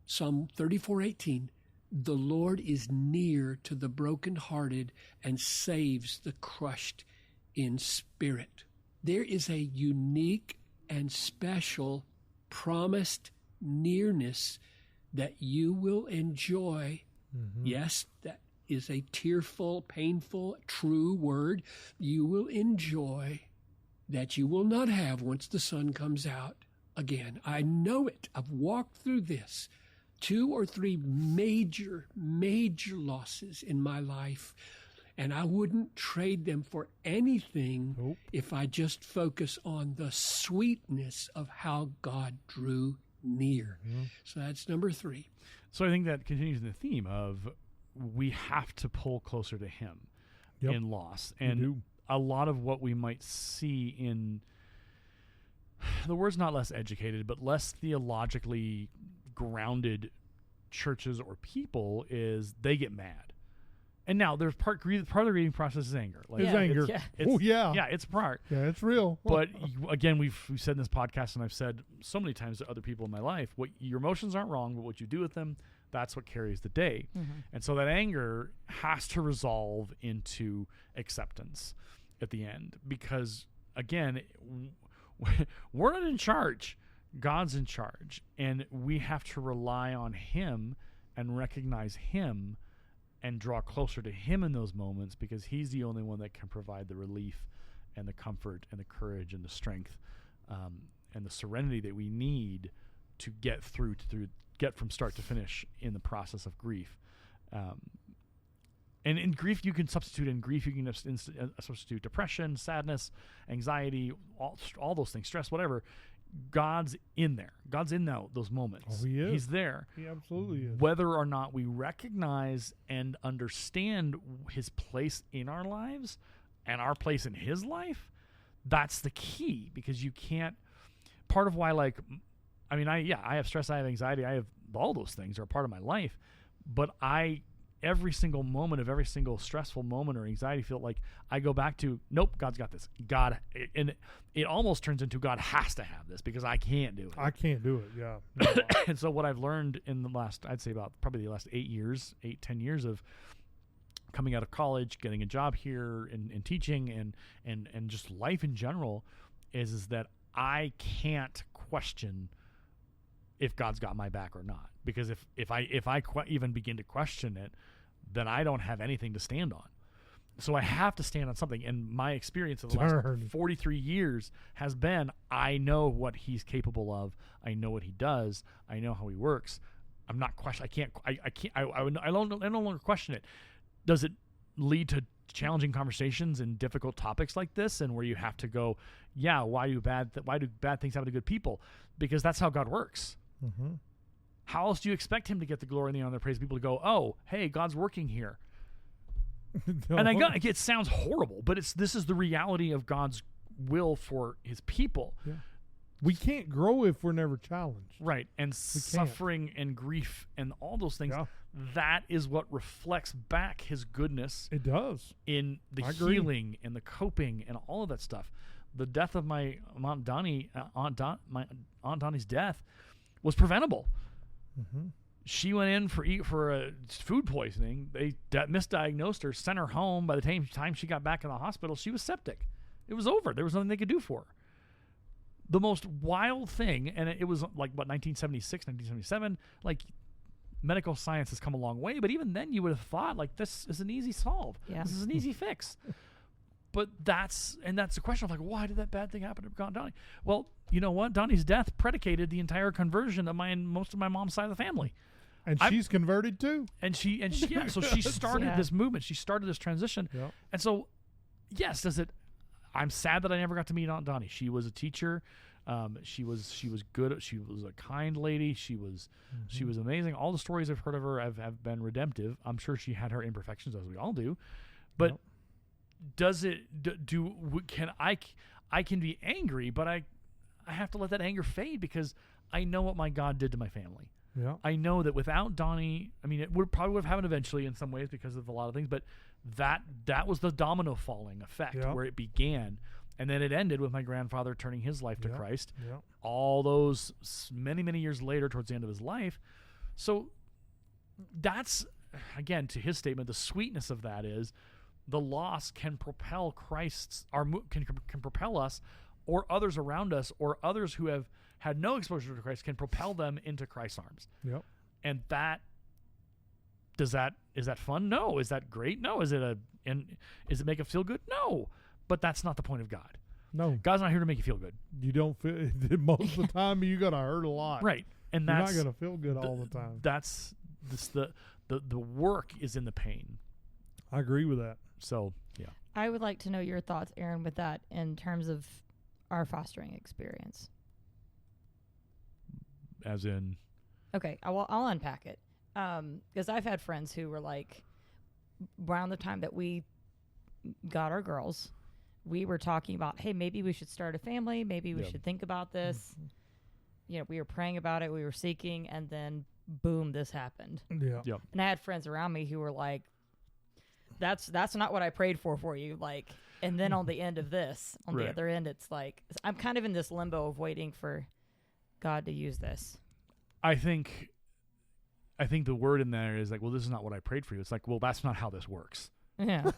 Psalm 34:18. The Lord is near to the brokenhearted and saves the crushed in spirit. There is a unique and special promised nearness that you will enjoy. Yes, that is a tearful, painful, true word. You will enjoy that you will not have once the sun comes out again. I know it. I've walked through this. 2 or 3 major losses in my life, and I wouldn't trade them for anything if I just focus on the sweetness of how God drew near. So that's number 3. So I think that continues the theme of we have to pull closer to Him in loss. And a lot of what we might see in, the word's not less educated, but less theologically grounded churches or people, is they get mad. And now there's part of the reading process is anger. It's anger. It's part. Yeah, it's real. But again, we've said in this podcast, and I've said so many times to other people in my life, what your emotions aren't wrong, but what you do with them, that's what carries the day. And so that anger has to resolve into acceptance at the end, because again, we're not in charge. God's in charge, and we have to rely on Him and recognize Him and draw closer to Him in those moments, because He's the only one that can provide the relief and the comfort and the courage and the strength and the serenity that we need to get get from start to finish in the process of grief. And in grief, you can substitute. In grief, you can substitute depression, sadness, anxiety, all those things, stress, whatever. God's in there. God's in those moments. Oh, He is. He's there. He absolutely is. Whether or not we recognize and understand His place in our lives and our place in His life, that's the key. Because you can't. Part of why, I have stress, I have anxiety, I have all those things are a part of my life, but I every single moment of every single stressful moment or anxiety feel like I go back to, nope, God's got this. And it almost turns into God has to have this because I can't do it. I can't do it. Yeah. No. And so what I've learned in the last, I'd say about probably the last 10 years of coming out of college, getting a job here and teaching and just life in general is that I can't question if God's got my back or not. Because if I even begin to question it, then I don't have anything to stand on. So I have to stand on something. And my experience of the last 43 years has been, I know what he's capable of. I know what he does. I know how he works. I'm not I no longer question it. Does it lead to challenging conversations and difficult topics like this, and where you have to go, yeah, why do bad things happen to good people? Because that's how God works. Mm-hmm. How else do you expect him to get the glory and the honor and the praise? People to go, oh, hey, God's working here. No. And it sounds horrible, but this is the reality of God's will for his people. Yeah. We can't grow if we're never challenged. Right. And suffering and grief and all those things, Yeah. that is what reflects back his goodness. It does. In the healing and the coping and all of that stuff. The death of my Aunt Donnie, my Aunt Donnie's death was preventable. Mm-hmm. She went in for a food poisoning. They misdiagnosed her, sent her home. By the time she got back in the hospital, she was septic. It was over. There was nothing they could do for her. The most wild thing, and it was like, 1976, 1977, like, medical science has come a long way, but even then you would have thought, like, this is an easy solve. Yeah. This is an easy fix. But that's the question of, like, why did that bad thing happen to Aunt Donnie? Well, you know what? Donnie's death predicated the entire conversion of most of my mom's side of the family. And she's converted too. And she so she started this movement. She started this transition. Yep. And so, yes, I'm sad that I never got to meet Aunt Donnie. She was a teacher. She was good. She was a kind lady. She was amazing. All the stories I've heard of her have been redemptive. I'm sure she had her imperfections, as we all do. But does it I can be angry, but I have to let that anger fade because I know what my God did to my family. Yeah. I know that without Donnie, I mean, it would have happened eventually in some ways because of a lot of things, but that was the domino falling effect where it began. And then it ended with my grandfather turning his life to Christ. Yeah. All those many, many years later, towards the end of his life. So that's, again, to his statement, the sweetness of that is the loss can propel can propel us, or others around us, or others who have had no exposure to Christ can propel them into Christ's arms. Yep. And is that fun? No. Is that great? No. Is it make it feel good? No. But that's not the point of God. No. God's not here to make you feel good. You don't feel most of the time. You're gonna hurt a lot. Right. And you're that's not gonna feel good all the time. That's the work is in the pain. I agree with that. So yeah. I would like to know your thoughts, Aaron, with that in terms of our fostering experience. As in? Okay, I'll unpack it. Because I've had friends who were like, around the time that we got our girls, we were talking about, hey, maybe we should start a family. Maybe we should think about this. Mm-hmm. You know, we were praying about it. We were seeking, and then boom, this happened. Yeah. Yep. And I had friends around me who were like, that's not what I prayed for you. Like, and then on the end of this, on the other end, it's like, I'm kind of in this limbo of waiting for God to use this. I think the word in there is like, well, this is not what I prayed for you. It's like, well, that's not how this works. Yeah.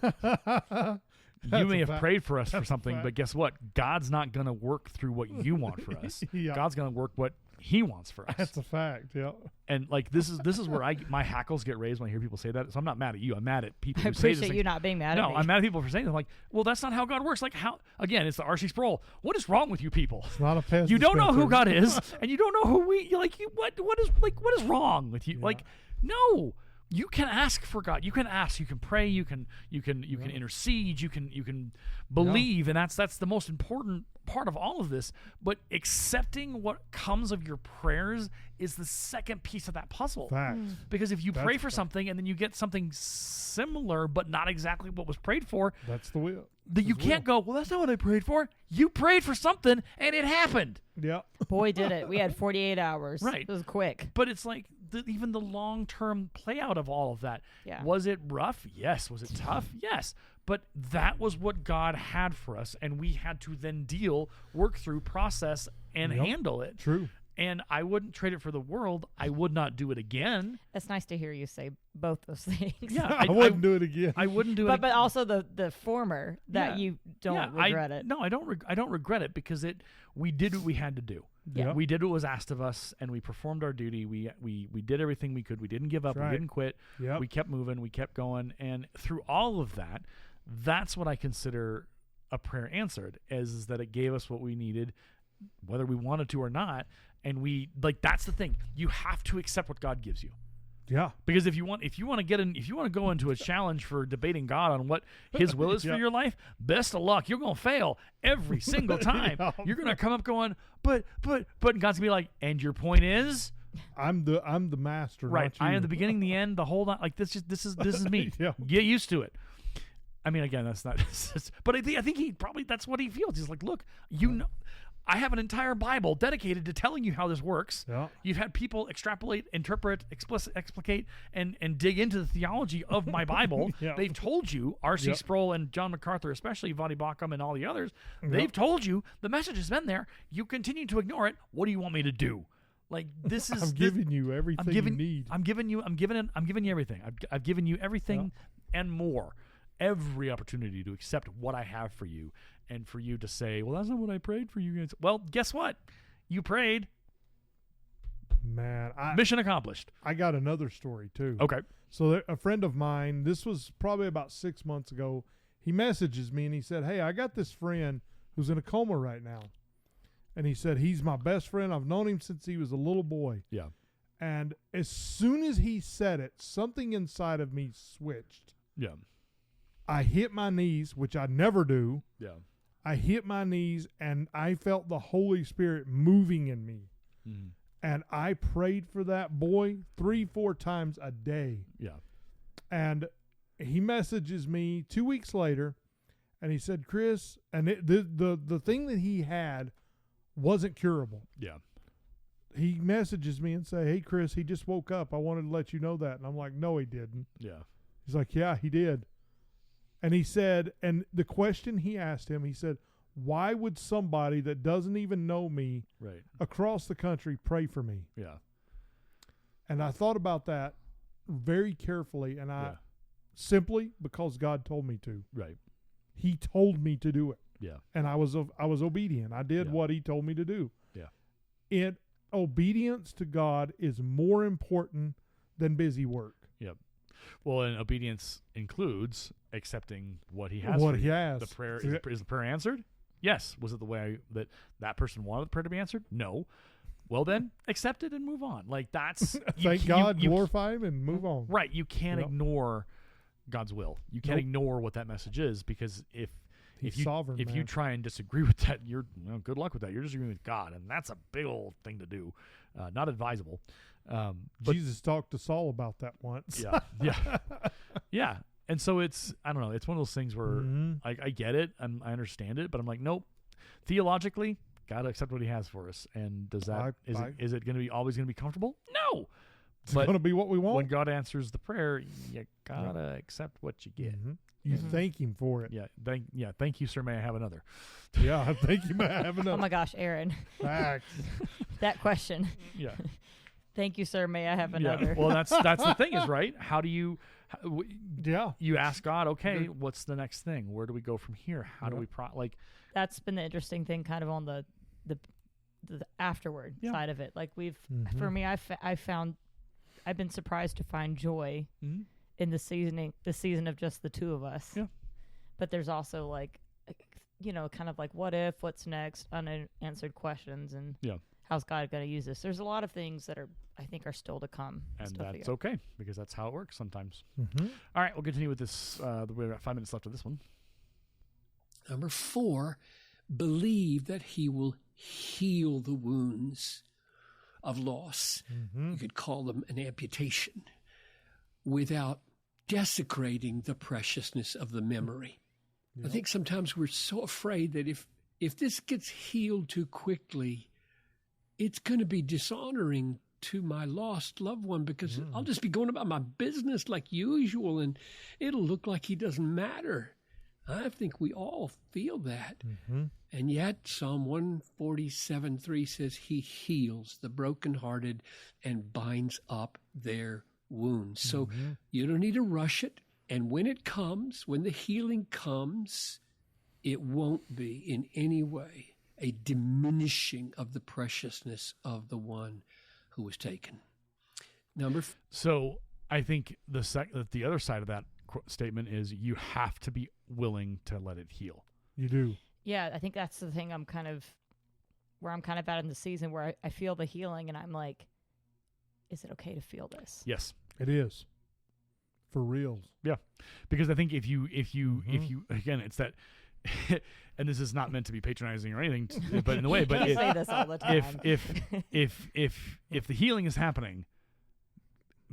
You may have prayed for us for something, but guess what? God's not going to work through what you want for us. Yeah. God's going to work what he wants for us. That's a fact. Yeah. And like this is where my hackles get raised when I hear people say that. So I'm not mad at you. I'm mad at people I who say this. appreciate you not being mad at me. No, I'm mad at people for saying that. I'm like, well, that's not how God works. Like how? Again, it's the R.C. Sproul. What is wrong with you people? It's not a pest You don't know who dispenser. God is, and you don't know who what is wrong with you? Yeah. Like, no. You can ask for God. You can ask. You can pray. You can intercede. You can believe, and that's the most important part of all of this. But accepting what comes of your prayers is the second piece of that puzzle. Fact. Because if you That's pray for fact. something and then you get something similar but not exactly what was prayed for, That's the will. that you can't go, well, that's not what I prayed for. You prayed for something and it happened. Yeah. Boy, did it. We had 48 hours. Right. It was quick. But it's like even the long-term play out of all of that. Yeah. Was it rough? Yes. Was it tough? Yes. But that was what God had for us, and we had to then work through, process, and Yep. handle it. True. And I wouldn't trade it for the world. I would not do it again. It's nice to hear you say both those things. Yeah, I wouldn't do it again. I wouldn't do it. But also the former that Yeah. you don't regret it. No, I don't. I don't regret it because we did what we had to do. Yeah. We did what was asked of us, and we performed our duty. We did everything we could. We didn't give up. That's right. We didn't quit. Yep. We kept moving. We kept going. And through all of that, that's what I consider a prayer answered. Is that it gave us what we needed, whether we wanted to or not. And that's the thing. You have to accept what God gives you. Yeah. Because if you want to go into a challenge for debating God on what His will is for Yep. your life, best of luck. You're going to fail every single time. Yeah. You're going to come up going, but God's going to be like, and your point is, I'm the master. right? Not you. I am the beginning, the end, the whole lot. Like this is me. Yeah. Get used to it. I mean, again, that's not. But I think he probably that's what he feels. He's like, look, I have an entire Bible dedicated to telling you how this works. Yeah. You've had people extrapolate, interpret, explicate, and dig into the theology of my Bible. Yeah. They've told you, R.C. Yep. Sproul and John MacArthur, especially Voddie Baucham and all the others, Yep. they've told you the message has been there. You continue to ignore it. What do you want me to do? Like this is I'm giving you everything you need. I'm giving you everything. I've given you everything and more. Every opportunity to accept what I have for you, and for you to say, well, that's not what I prayed for you guys. Well, guess what? You prayed. Man, Mission accomplished. I got another story too. Okay. So a friend of mine, this was probably about 6 months ago, he messages me and he said, hey, I got this friend who's in a coma right now. And he said, he's my best friend. I've known him since he was a little boy. Yeah. And as soon as he said it, something inside of me switched. Yeah. I hit my knees, which I never do. Yeah. I hit my knees and I felt the Holy Spirit moving in me. Mm-hmm. And I prayed for that boy 3-4 times a day. Yeah. And he messages me 2 weeks later, and he said, Chris, and the thing that he had wasn't curable. Yeah. He messages me and say, hey, Chris, he just woke up. I wanted to let you know that. And I'm like, no, he didn't. Yeah. He's like, yeah, he did. And he said, and the question he asked him, he said, why would somebody that doesn't even know me Right. across the country pray for me? Yeah. And I thought about that very carefully, and Yeah. simply because God told me to. Right. He told me to do it, Yeah. and I was obedient. I did Yeah. what he told me to do. Yeah. Obedience to God is more important than busy work. Yep. Well, and obedience includes accepting what He has. What for he you. has. The prayer is the prayer answered? Yes. Was it the way that person wanted the prayer to be answered? No. Well, then accept it and move on. Like that's Thank God, glorify Him, and move on. Right. You can't Yep. ignore God's will. You can't Nope. ignore what that message is, because if He's you sovereign, if you man. try and disagree with that, good luck with that. You're disagreeing with God, and that's a big old thing to do. Not advisable. But Jesus talked to Saul about that once. yeah, yeah, yeah. And so I don't know. It's one of those things where Mhm. I get it and I understand it, but I'm like, nope. Theologically, gotta accept what He has for us. And does that is it going to be always going to be comfortable? No. It's But going to be what we want. when God answers the prayer, you gotta accept what you get. Mhm. You thank Him for it. Yeah, thank you, sir. May I have another? Yeah, thank you. I have Oh enough my gosh, Aaron, facts. that question. Yeah, Thank you, sir. May I have yeah. another? Well, that's the thing is right. How do you? Yeah. You ask God, okay, what's the next thing? Where do we go from here? How do we That's been the interesting thing, kind of on the afterward Yeah. side of it. Like Mhm. for me, I've been surprised to find joy Mhm. in the season of just the two of us. Yeah. But there's also kind of like what if, what's next, unanswered questions, and Yeah. how's God going to use this? There's a lot of things that I think are still to come. and still that's figure. okay because that's how it works sometimes. Mhm. All right, we'll continue with this. We've got 5 minutes left of this one. Number 4, believe that He will heal the wounds of loss. Mhm. You could call them an amputation, without desecrating the preciousness of the memory. I think sometimes we're so afraid that if this gets healed too quickly, it's going to be dishonoring to my lost loved one because I'll just be going about my business like usual and it'll look like he doesn't matter. I think we all feel that. And yet Psalm 147:3 says he heals the brokenhearted and binds up their wounds. So you don't need to rush it. And when it comes, when the healing comes, it won't be in any way a diminishing of the preciousness of the one who was taken. So I think the other side of that statement is you have to be willing to let it heal. You do. Yeah, I think that's the thing I'm kind of at in the season where I feel the healing and I'm like, is it okay to feel this? Yes. It is. For reals. Yeah. Because I think if you again, it's that and this is not meant to be patronizing or anything, but in a way, but I say this all the time. if the healing is happening,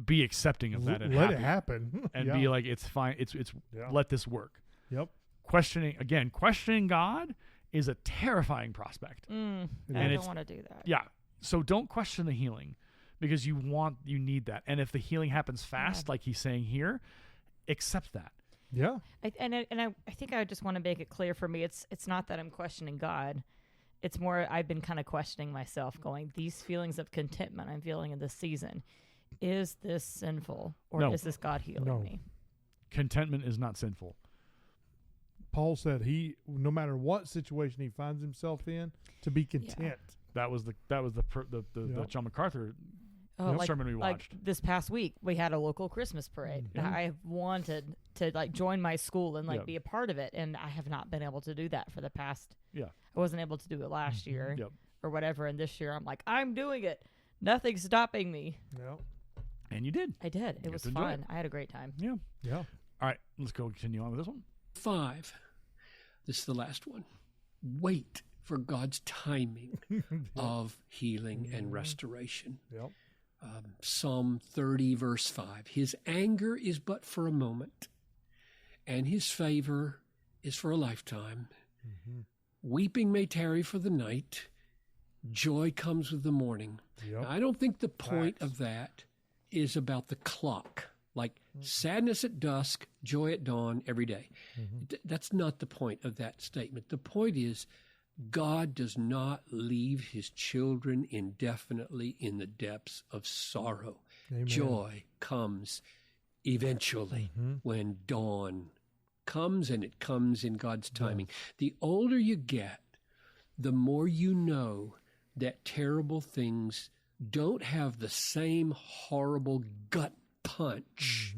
be accepting of that and let happy. it happen. And be like, it's fine. It's let this work. Yep. Questioning God is a terrifying prospect. I don't want to do that. Yeah. So don't question the healing because you need that. And if the healing happens fast, like he's saying here, accept that. Yeah. I think I just want to make it clear for me, it's not that I'm questioning God. It's more I've been kind of questioning myself, going, these feelings of contentment I'm feeling in this season, is this sinful or No. is this God healing me? Contentment is not sinful. Paul said no matter what situation he finds himself in, to be content. Yeah. That was the John MacArthur sermon we watched. Like this past week, we had a local Christmas parade. I have wanted to join my school and be a part of it, and I have not been able to do that for the past. Yeah, I wasn't able to do it last year or whatever, and this year I'm like, I'm doing it. Nothing's stopping me. Yep. And you did. I did. It was fun. I had a great time. Yeah. Yeah. All right, let's go continue on with this one. 5. This is the last one. Wait for God's timing of healing and restoration. Yep. Psalm 30, verse 5. His anger is but for a moment, and his favor is for a lifetime. Weeping may tarry for the night. Joy comes with the morning. Yep. Now, I don't think the point of that is about the clock. Like sadness at dusk, joy at dawn every day. That's not the point of that statement. The point is God does not leave his children indefinitely in the depths of sorrow. Amen. Joy comes eventually when dawn comes, and it comes in God's timing. The older you get, the more you know that terrible things don't have the same horrible gut punch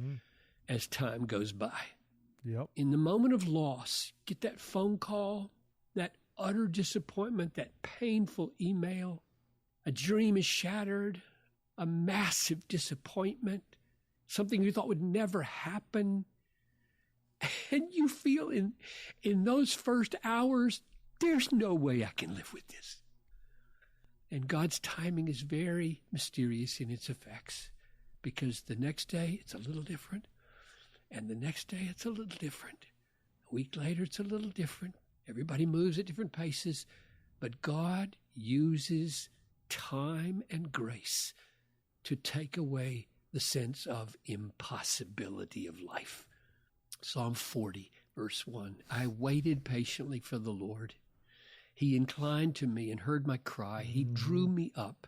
as time goes by. Yep. In the moment of loss, get that phone call, that utter disappointment, that painful email, a dream is shattered, a massive disappointment, something you thought would never happen. And you feel in those first hours, there's no way I can live with this. And God's timing is very mysterious in its effects, because the next day it's a little different, and the next day it's a little different. A week later it's a little different. Everybody moves at different paces, but God uses time and grace to take away the sense of impossibility of life. Psalm 40, verse 1. I waited patiently for the Lord. He inclined to me and heard my cry. He drew me up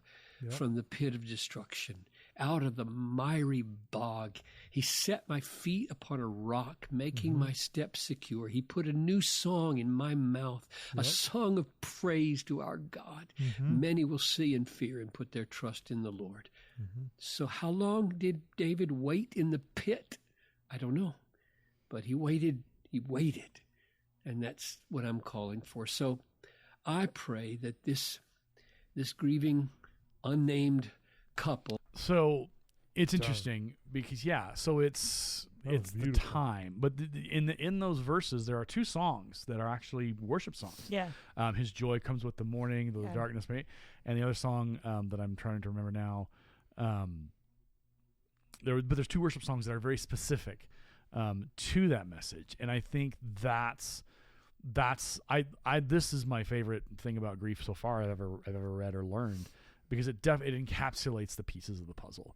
from the pit of destruction, out of the miry bog. He set my feet upon a rock, making my steps secure. He put a new song in my mouth, a song of praise to our God. Many will see and fear and put their trust in the Lord. So how long did David wait in the pit? I don't know. But he waited. And that's what I'm calling for. So I pray that this grieving, unnamed couple. So it's interesting because so it's the beautiful. time, but in those verses there are two songs that are actually worship songs. Yeah. His joy comes with the morning, the darkness, and the other song that I'm trying to remember now. There's two worship songs that are very specific to that message, and I think that's this is my favorite thing about grief so far I've ever read or learned, because it encapsulates the pieces of the puzzle.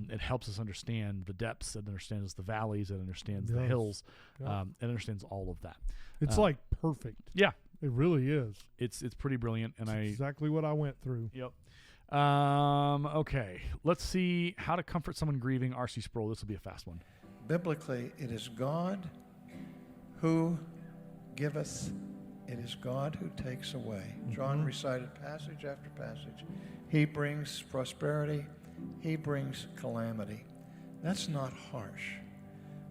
It helps us understand the depths, it understands the valleys, it understands the hills, it understands all of that. It's like perfect. Yeah, It really is. it's pretty brilliant, and It's exactly what I went through. Yep. Okay, let's see how to comfort someone grieving. R.C. Sproul. This will be a fast one. Biblically, it is God who giveth, it is God who takes away. John recited passage after passage. He brings prosperity, he brings calamity. That's not harsh.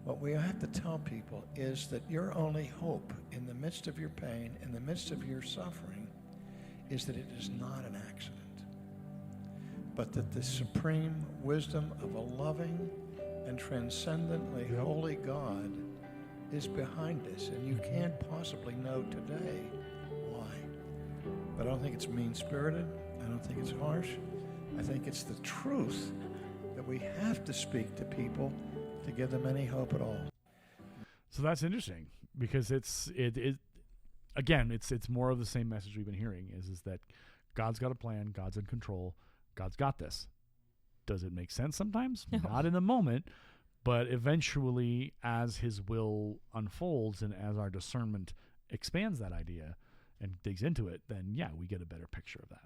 What we have to tell people is that your only hope in the midst of your pain, in the midst of your suffering, is that it is not an accident, but that the supreme wisdom of a loving and transcendently holy God is behind us, and you can't possibly know today why. But I don't think it's mean-spirited. I don't think it's harsh. I think it's the truth that we have to speak to people to give them any hope at all. So that's interesting because it's more of the same message we've been hearing is that God's got a plan, God's in control, God's got this. Does it make sense sometimes? No. Not in the moment, but eventually as his will unfolds and as our discernment expands that idea and digs into it, then yeah, we get a better picture of that.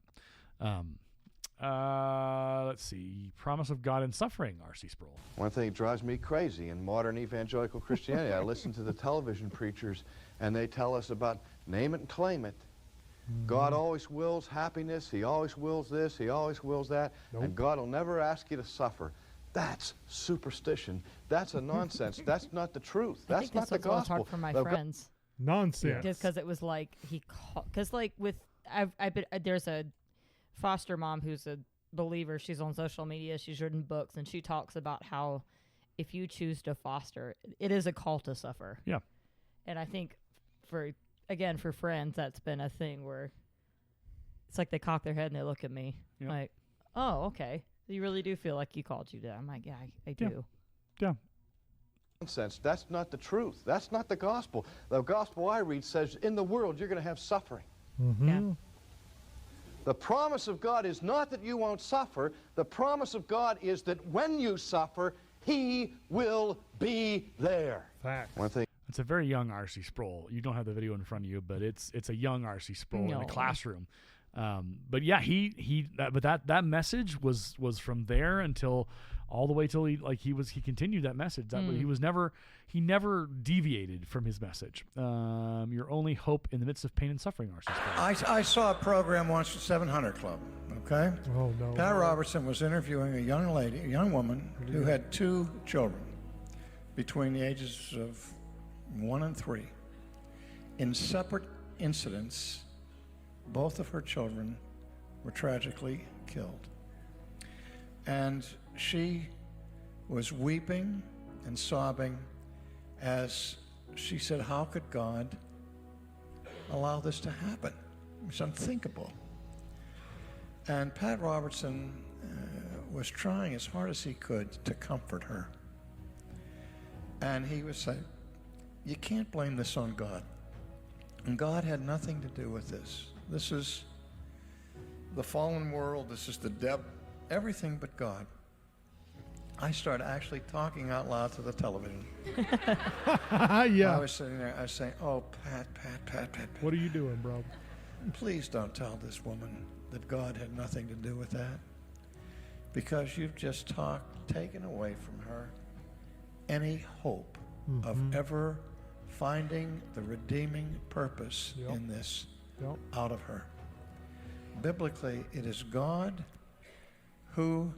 Let's see. Promise of God in suffering, R.C. Sproul. One thing that drives me crazy in modern evangelical Christianity, I listen to the television preachers and they tell us about name it and claim it. God always wills happiness, he always wills this, he always wills that, and God will never ask you to suffer. That's superstition. That's a nonsense. That's not the truth. I That's think not the that's what's gospel. hard for my The friends. Nonsense. Just because it was like because like with there's a foster mom who's a believer. She's on social media. She's written books, and she talks about how if you choose to foster, it is a call to suffer. Yeah. And I think for friends, that's been a thing where it's like they cock their head and they look at me like, oh, okay. You really do feel like you called you that. I'm like, yeah, I do. Yeah. Nonsense. That's not the truth. That's not the gospel. The gospel I read says in the world you're going to have suffering. Yeah. The promise of God is not that you won't suffer. The promise of God is that when you suffer, he will be there. Facts. One thing. It's a very young R.C. Sproul. You don't have the video in front of you, but it's a young R.C. Sproul in No. a classroom. But yeah, that message was from there until all the way till he continued that message. He never deviated from his message. Your only hope in the midst of pain and suffering, R.C. Sproul. I saw a program once at 700 Club, okay? Oh, no. Pat Robertson was interviewing a young woman who had 2 children between the ages of 1 and 3. In separate incidents, both of her children were tragically killed. And she was weeping and sobbing as she said, how could God allow this to happen? It's unthinkable. And Pat Robertson was trying as hard as he could to comfort her. And he was saying, you can't blame this on God. And God had nothing to do with this. This is the fallen world. This is the devil. Everything but God. I started actually talking out loud to the television. Yeah. I was sitting there. I was saying, oh, Pat. What are you doing, bro? Please don't tell this woman that God had nothing to do with that. Because you've just taken away from her any hope of ever finding the redeeming purpose in this out of her. Biblically, it is God who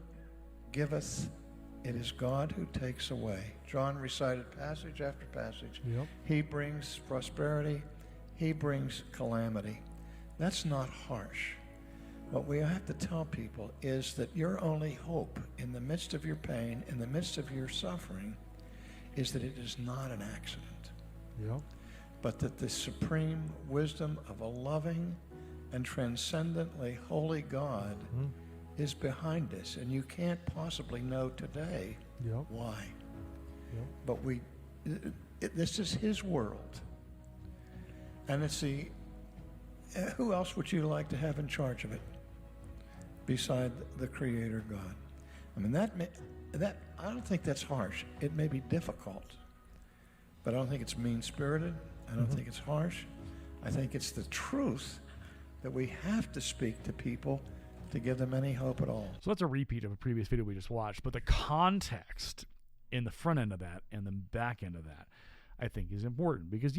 giveth, it is God who takes away. John recited passage after passage. He brings prosperity, he brings calamity. That's not harsh. What we have to tell people is that your only hope in the midst of your pain, in the midst of your suffering, is that it is not an accident, but that the supreme wisdom of a loving and transcendently holy God is behind us, and you can't possibly know today why. But this is his world, and it's who else would you like to have in charge of it? beside the Creator God. I mean, that I don't think that's harsh. It may be difficult, but I don't think it's mean-spirited. I don't think it's harsh. I think it's the truth that we have to speak to people to give them any hope at all. So that's a repeat of a previous video we just watched, but the context in the front end of that and the back end of that, I think, is important because,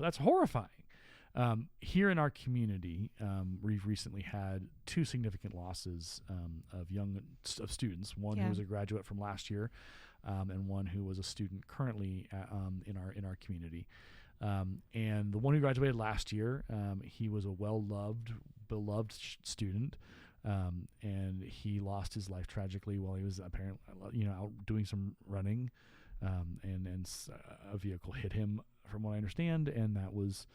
that's horrifying. Here in our community, we've recently had two significant losses of students. One who was a graduate from last year, and one who was a student currently in our community. And the one who graduated last year, he was a beloved student, and he lost his life tragically while he was apparently, out doing some running, and a vehicle hit him, from what I understand, and that was,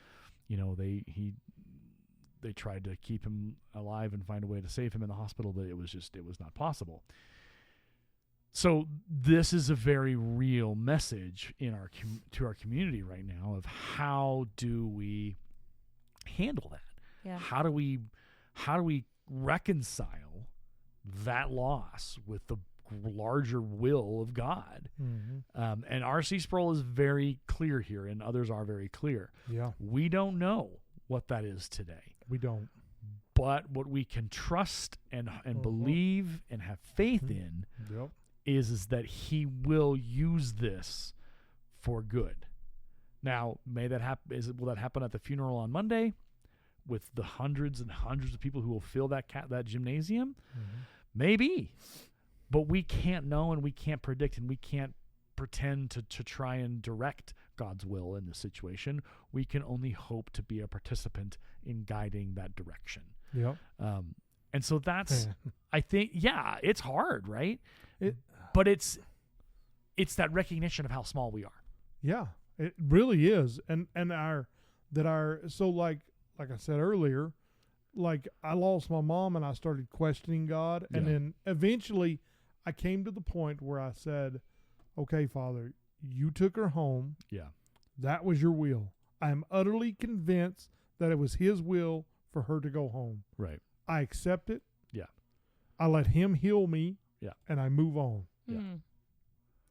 they tried to keep him alive and find a way to save him in the hospital, but it was not possible. So this is a very real message to our community right now of how do we handle that? Yeah. How do we reconcile that loss with the larger will of God? Mm-hmm. And R.C. Sproul is very clear here, and others are very clear. Yeah. We don't know what that is today. We don't. But what we can trust and believe and have faith in Yep. is that he will use this for good. Now, may that happen? Will that happen at the funeral on Monday with the hundreds and hundreds of people who will fill that gymnasium? Mm-hmm. Maybe. But we can't know, and we can't predict, and we can't pretend to try and direct God's will in this situation. We can only hope to be a participant in guiding that direction. Yep. And so that's, I think, it's hard, right? It, but it's that recognition of how small we are. Yeah, it really is. And so like I said earlier, like I lost my mom and I started questioning God. And then eventually I came to the point where I said, okay, Father, you took her home. Yeah. That was your will. I am utterly convinced that it was his will for her to go home. Right. I accept it. Yeah. I let him heal me. Yeah. And I move on. Yeah.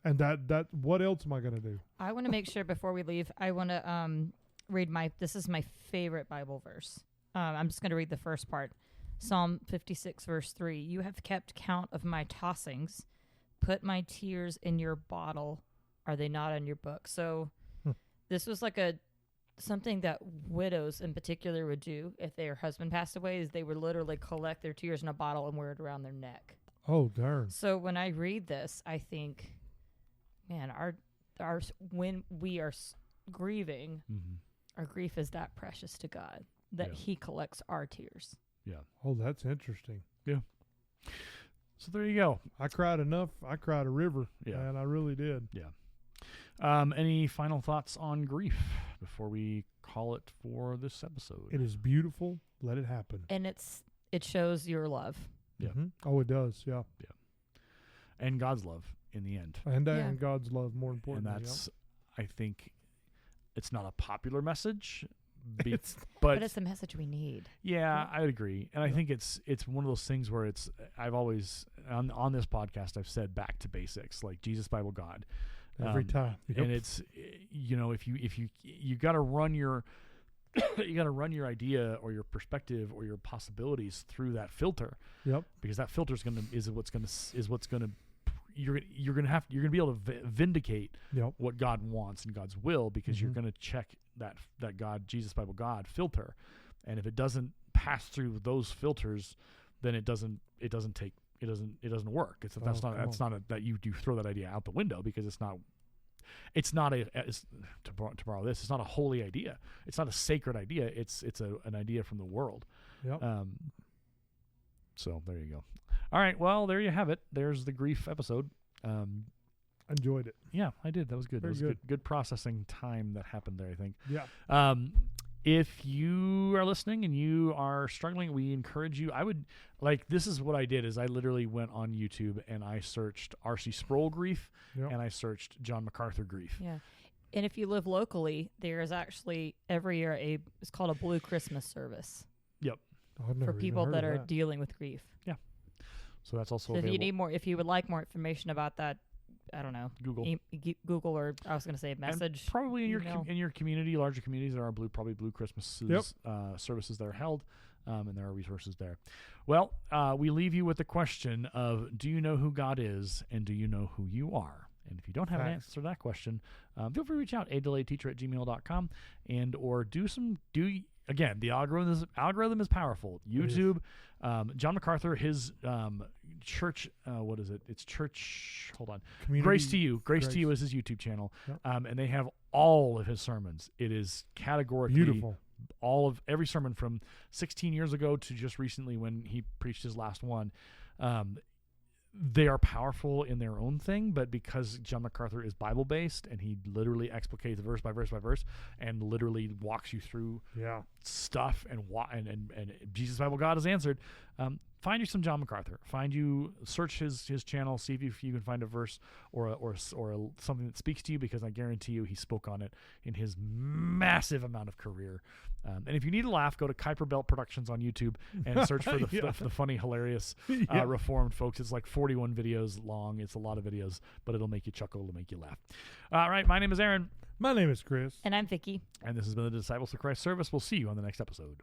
And that what else am I going to do? I want to make sure before we leave, I want to read this is my favorite Bible verse. I'm just going to read the first part. Psalm 56, verse 3. You have kept count of my tossings. Put my tears in your bottle. Are they not in your book? So this was like something that widows in particular would do if their husband passed away, is they would literally collect their tears in a bottle and wear it around their neck. Oh, darn. So when I read this, I think, man, our when we are grieving, our grief is that precious to God that he collects our tears. Yeah. Oh, that's interesting. Yeah. So there you go. I cried enough. I cried a river. Yeah. And I really did. Yeah. Any final thoughts on grief before we call it for this episode? It is beautiful. Let it happen. And it shows your love. Yeah. Mm-hmm. Oh, it does. Yeah. And God's love in the end. And God's love, more importantly. And that's, I think, it's not a popular message, but it's the message we need. Yeah, I would agree. And I think it's one of those things where I've always, on this podcast, I've said back to basics, like Jesus, Bible, God. Every time. Yep. And it's, if you got to run your, you got to run your idea or your perspective or your possibilities through that filter. Yep. Because that filter is what's going to you're going to be able to vindicate what God wants and God's will, because you're going to check that God, Jesus, Bible, God filter. And if it doesn't pass through those filters, then it doesn't work. That you throw that idea out the window, because it's not a holy idea. It's not a sacred idea. It's an idea from the world. Yep. So there you go. All right. Well, there you have it. There's the grief episode. Enjoyed it. Yeah, I did. That was good. Very that was good processing time that happened there, I think. Yeah. If you are listening and you are struggling, we encourage you. This is what I did, is I literally went on YouTube and I searched R.C. Sproul grief and I searched John MacArthur grief. Yeah. And if you live locally, there is actually every year it's called a Blue Christmas service. Yep. I've never for even people heard that of are dealing with grief. So that's also So if available. you need more, if you would like more information about that, I don't know, Google. Google, or I was going to say message. And probably in your email. in your community, larger communities, there are probably Blue Christmases services that are held, and there are resources there. Well, we leave you with the question of: do you know who God is, and do you know who you are? And if you don't have an answer to that question, feel free to reach out, adelayteacher@gmail.com, and or again, the algorithm is powerful. YouTube, John MacArthur, his church, what is it? It's church. Hold on, Community Grace to You. Grace to You is his YouTube channel, and they have all of his sermons. It is categorically Beautiful. all of every sermon from 16 years ago to just recently when he preached his last one. They are powerful in their own thing, but because John MacArthur is Bible based and he literally explicates verse by verse by verse and literally walks you through stuff and Jesus Bible God is answered. Find you some John MacArthur. Search his channel, see if you can find a verse or something that speaks to you, because I guarantee you he spoke on it in his massive amount of career. And if you need a laugh, go to Kuiper Belt Productions on YouTube and search for the funny, hilarious Reformed folks. It's like 41 videos long. It's a lot of videos, but it'll make you chuckle, it'll make you laugh. All right, my name is Aaron. My name is Chris. And I'm Vicky. And this has been the Disciples of Christ service. We'll see you on the next episode.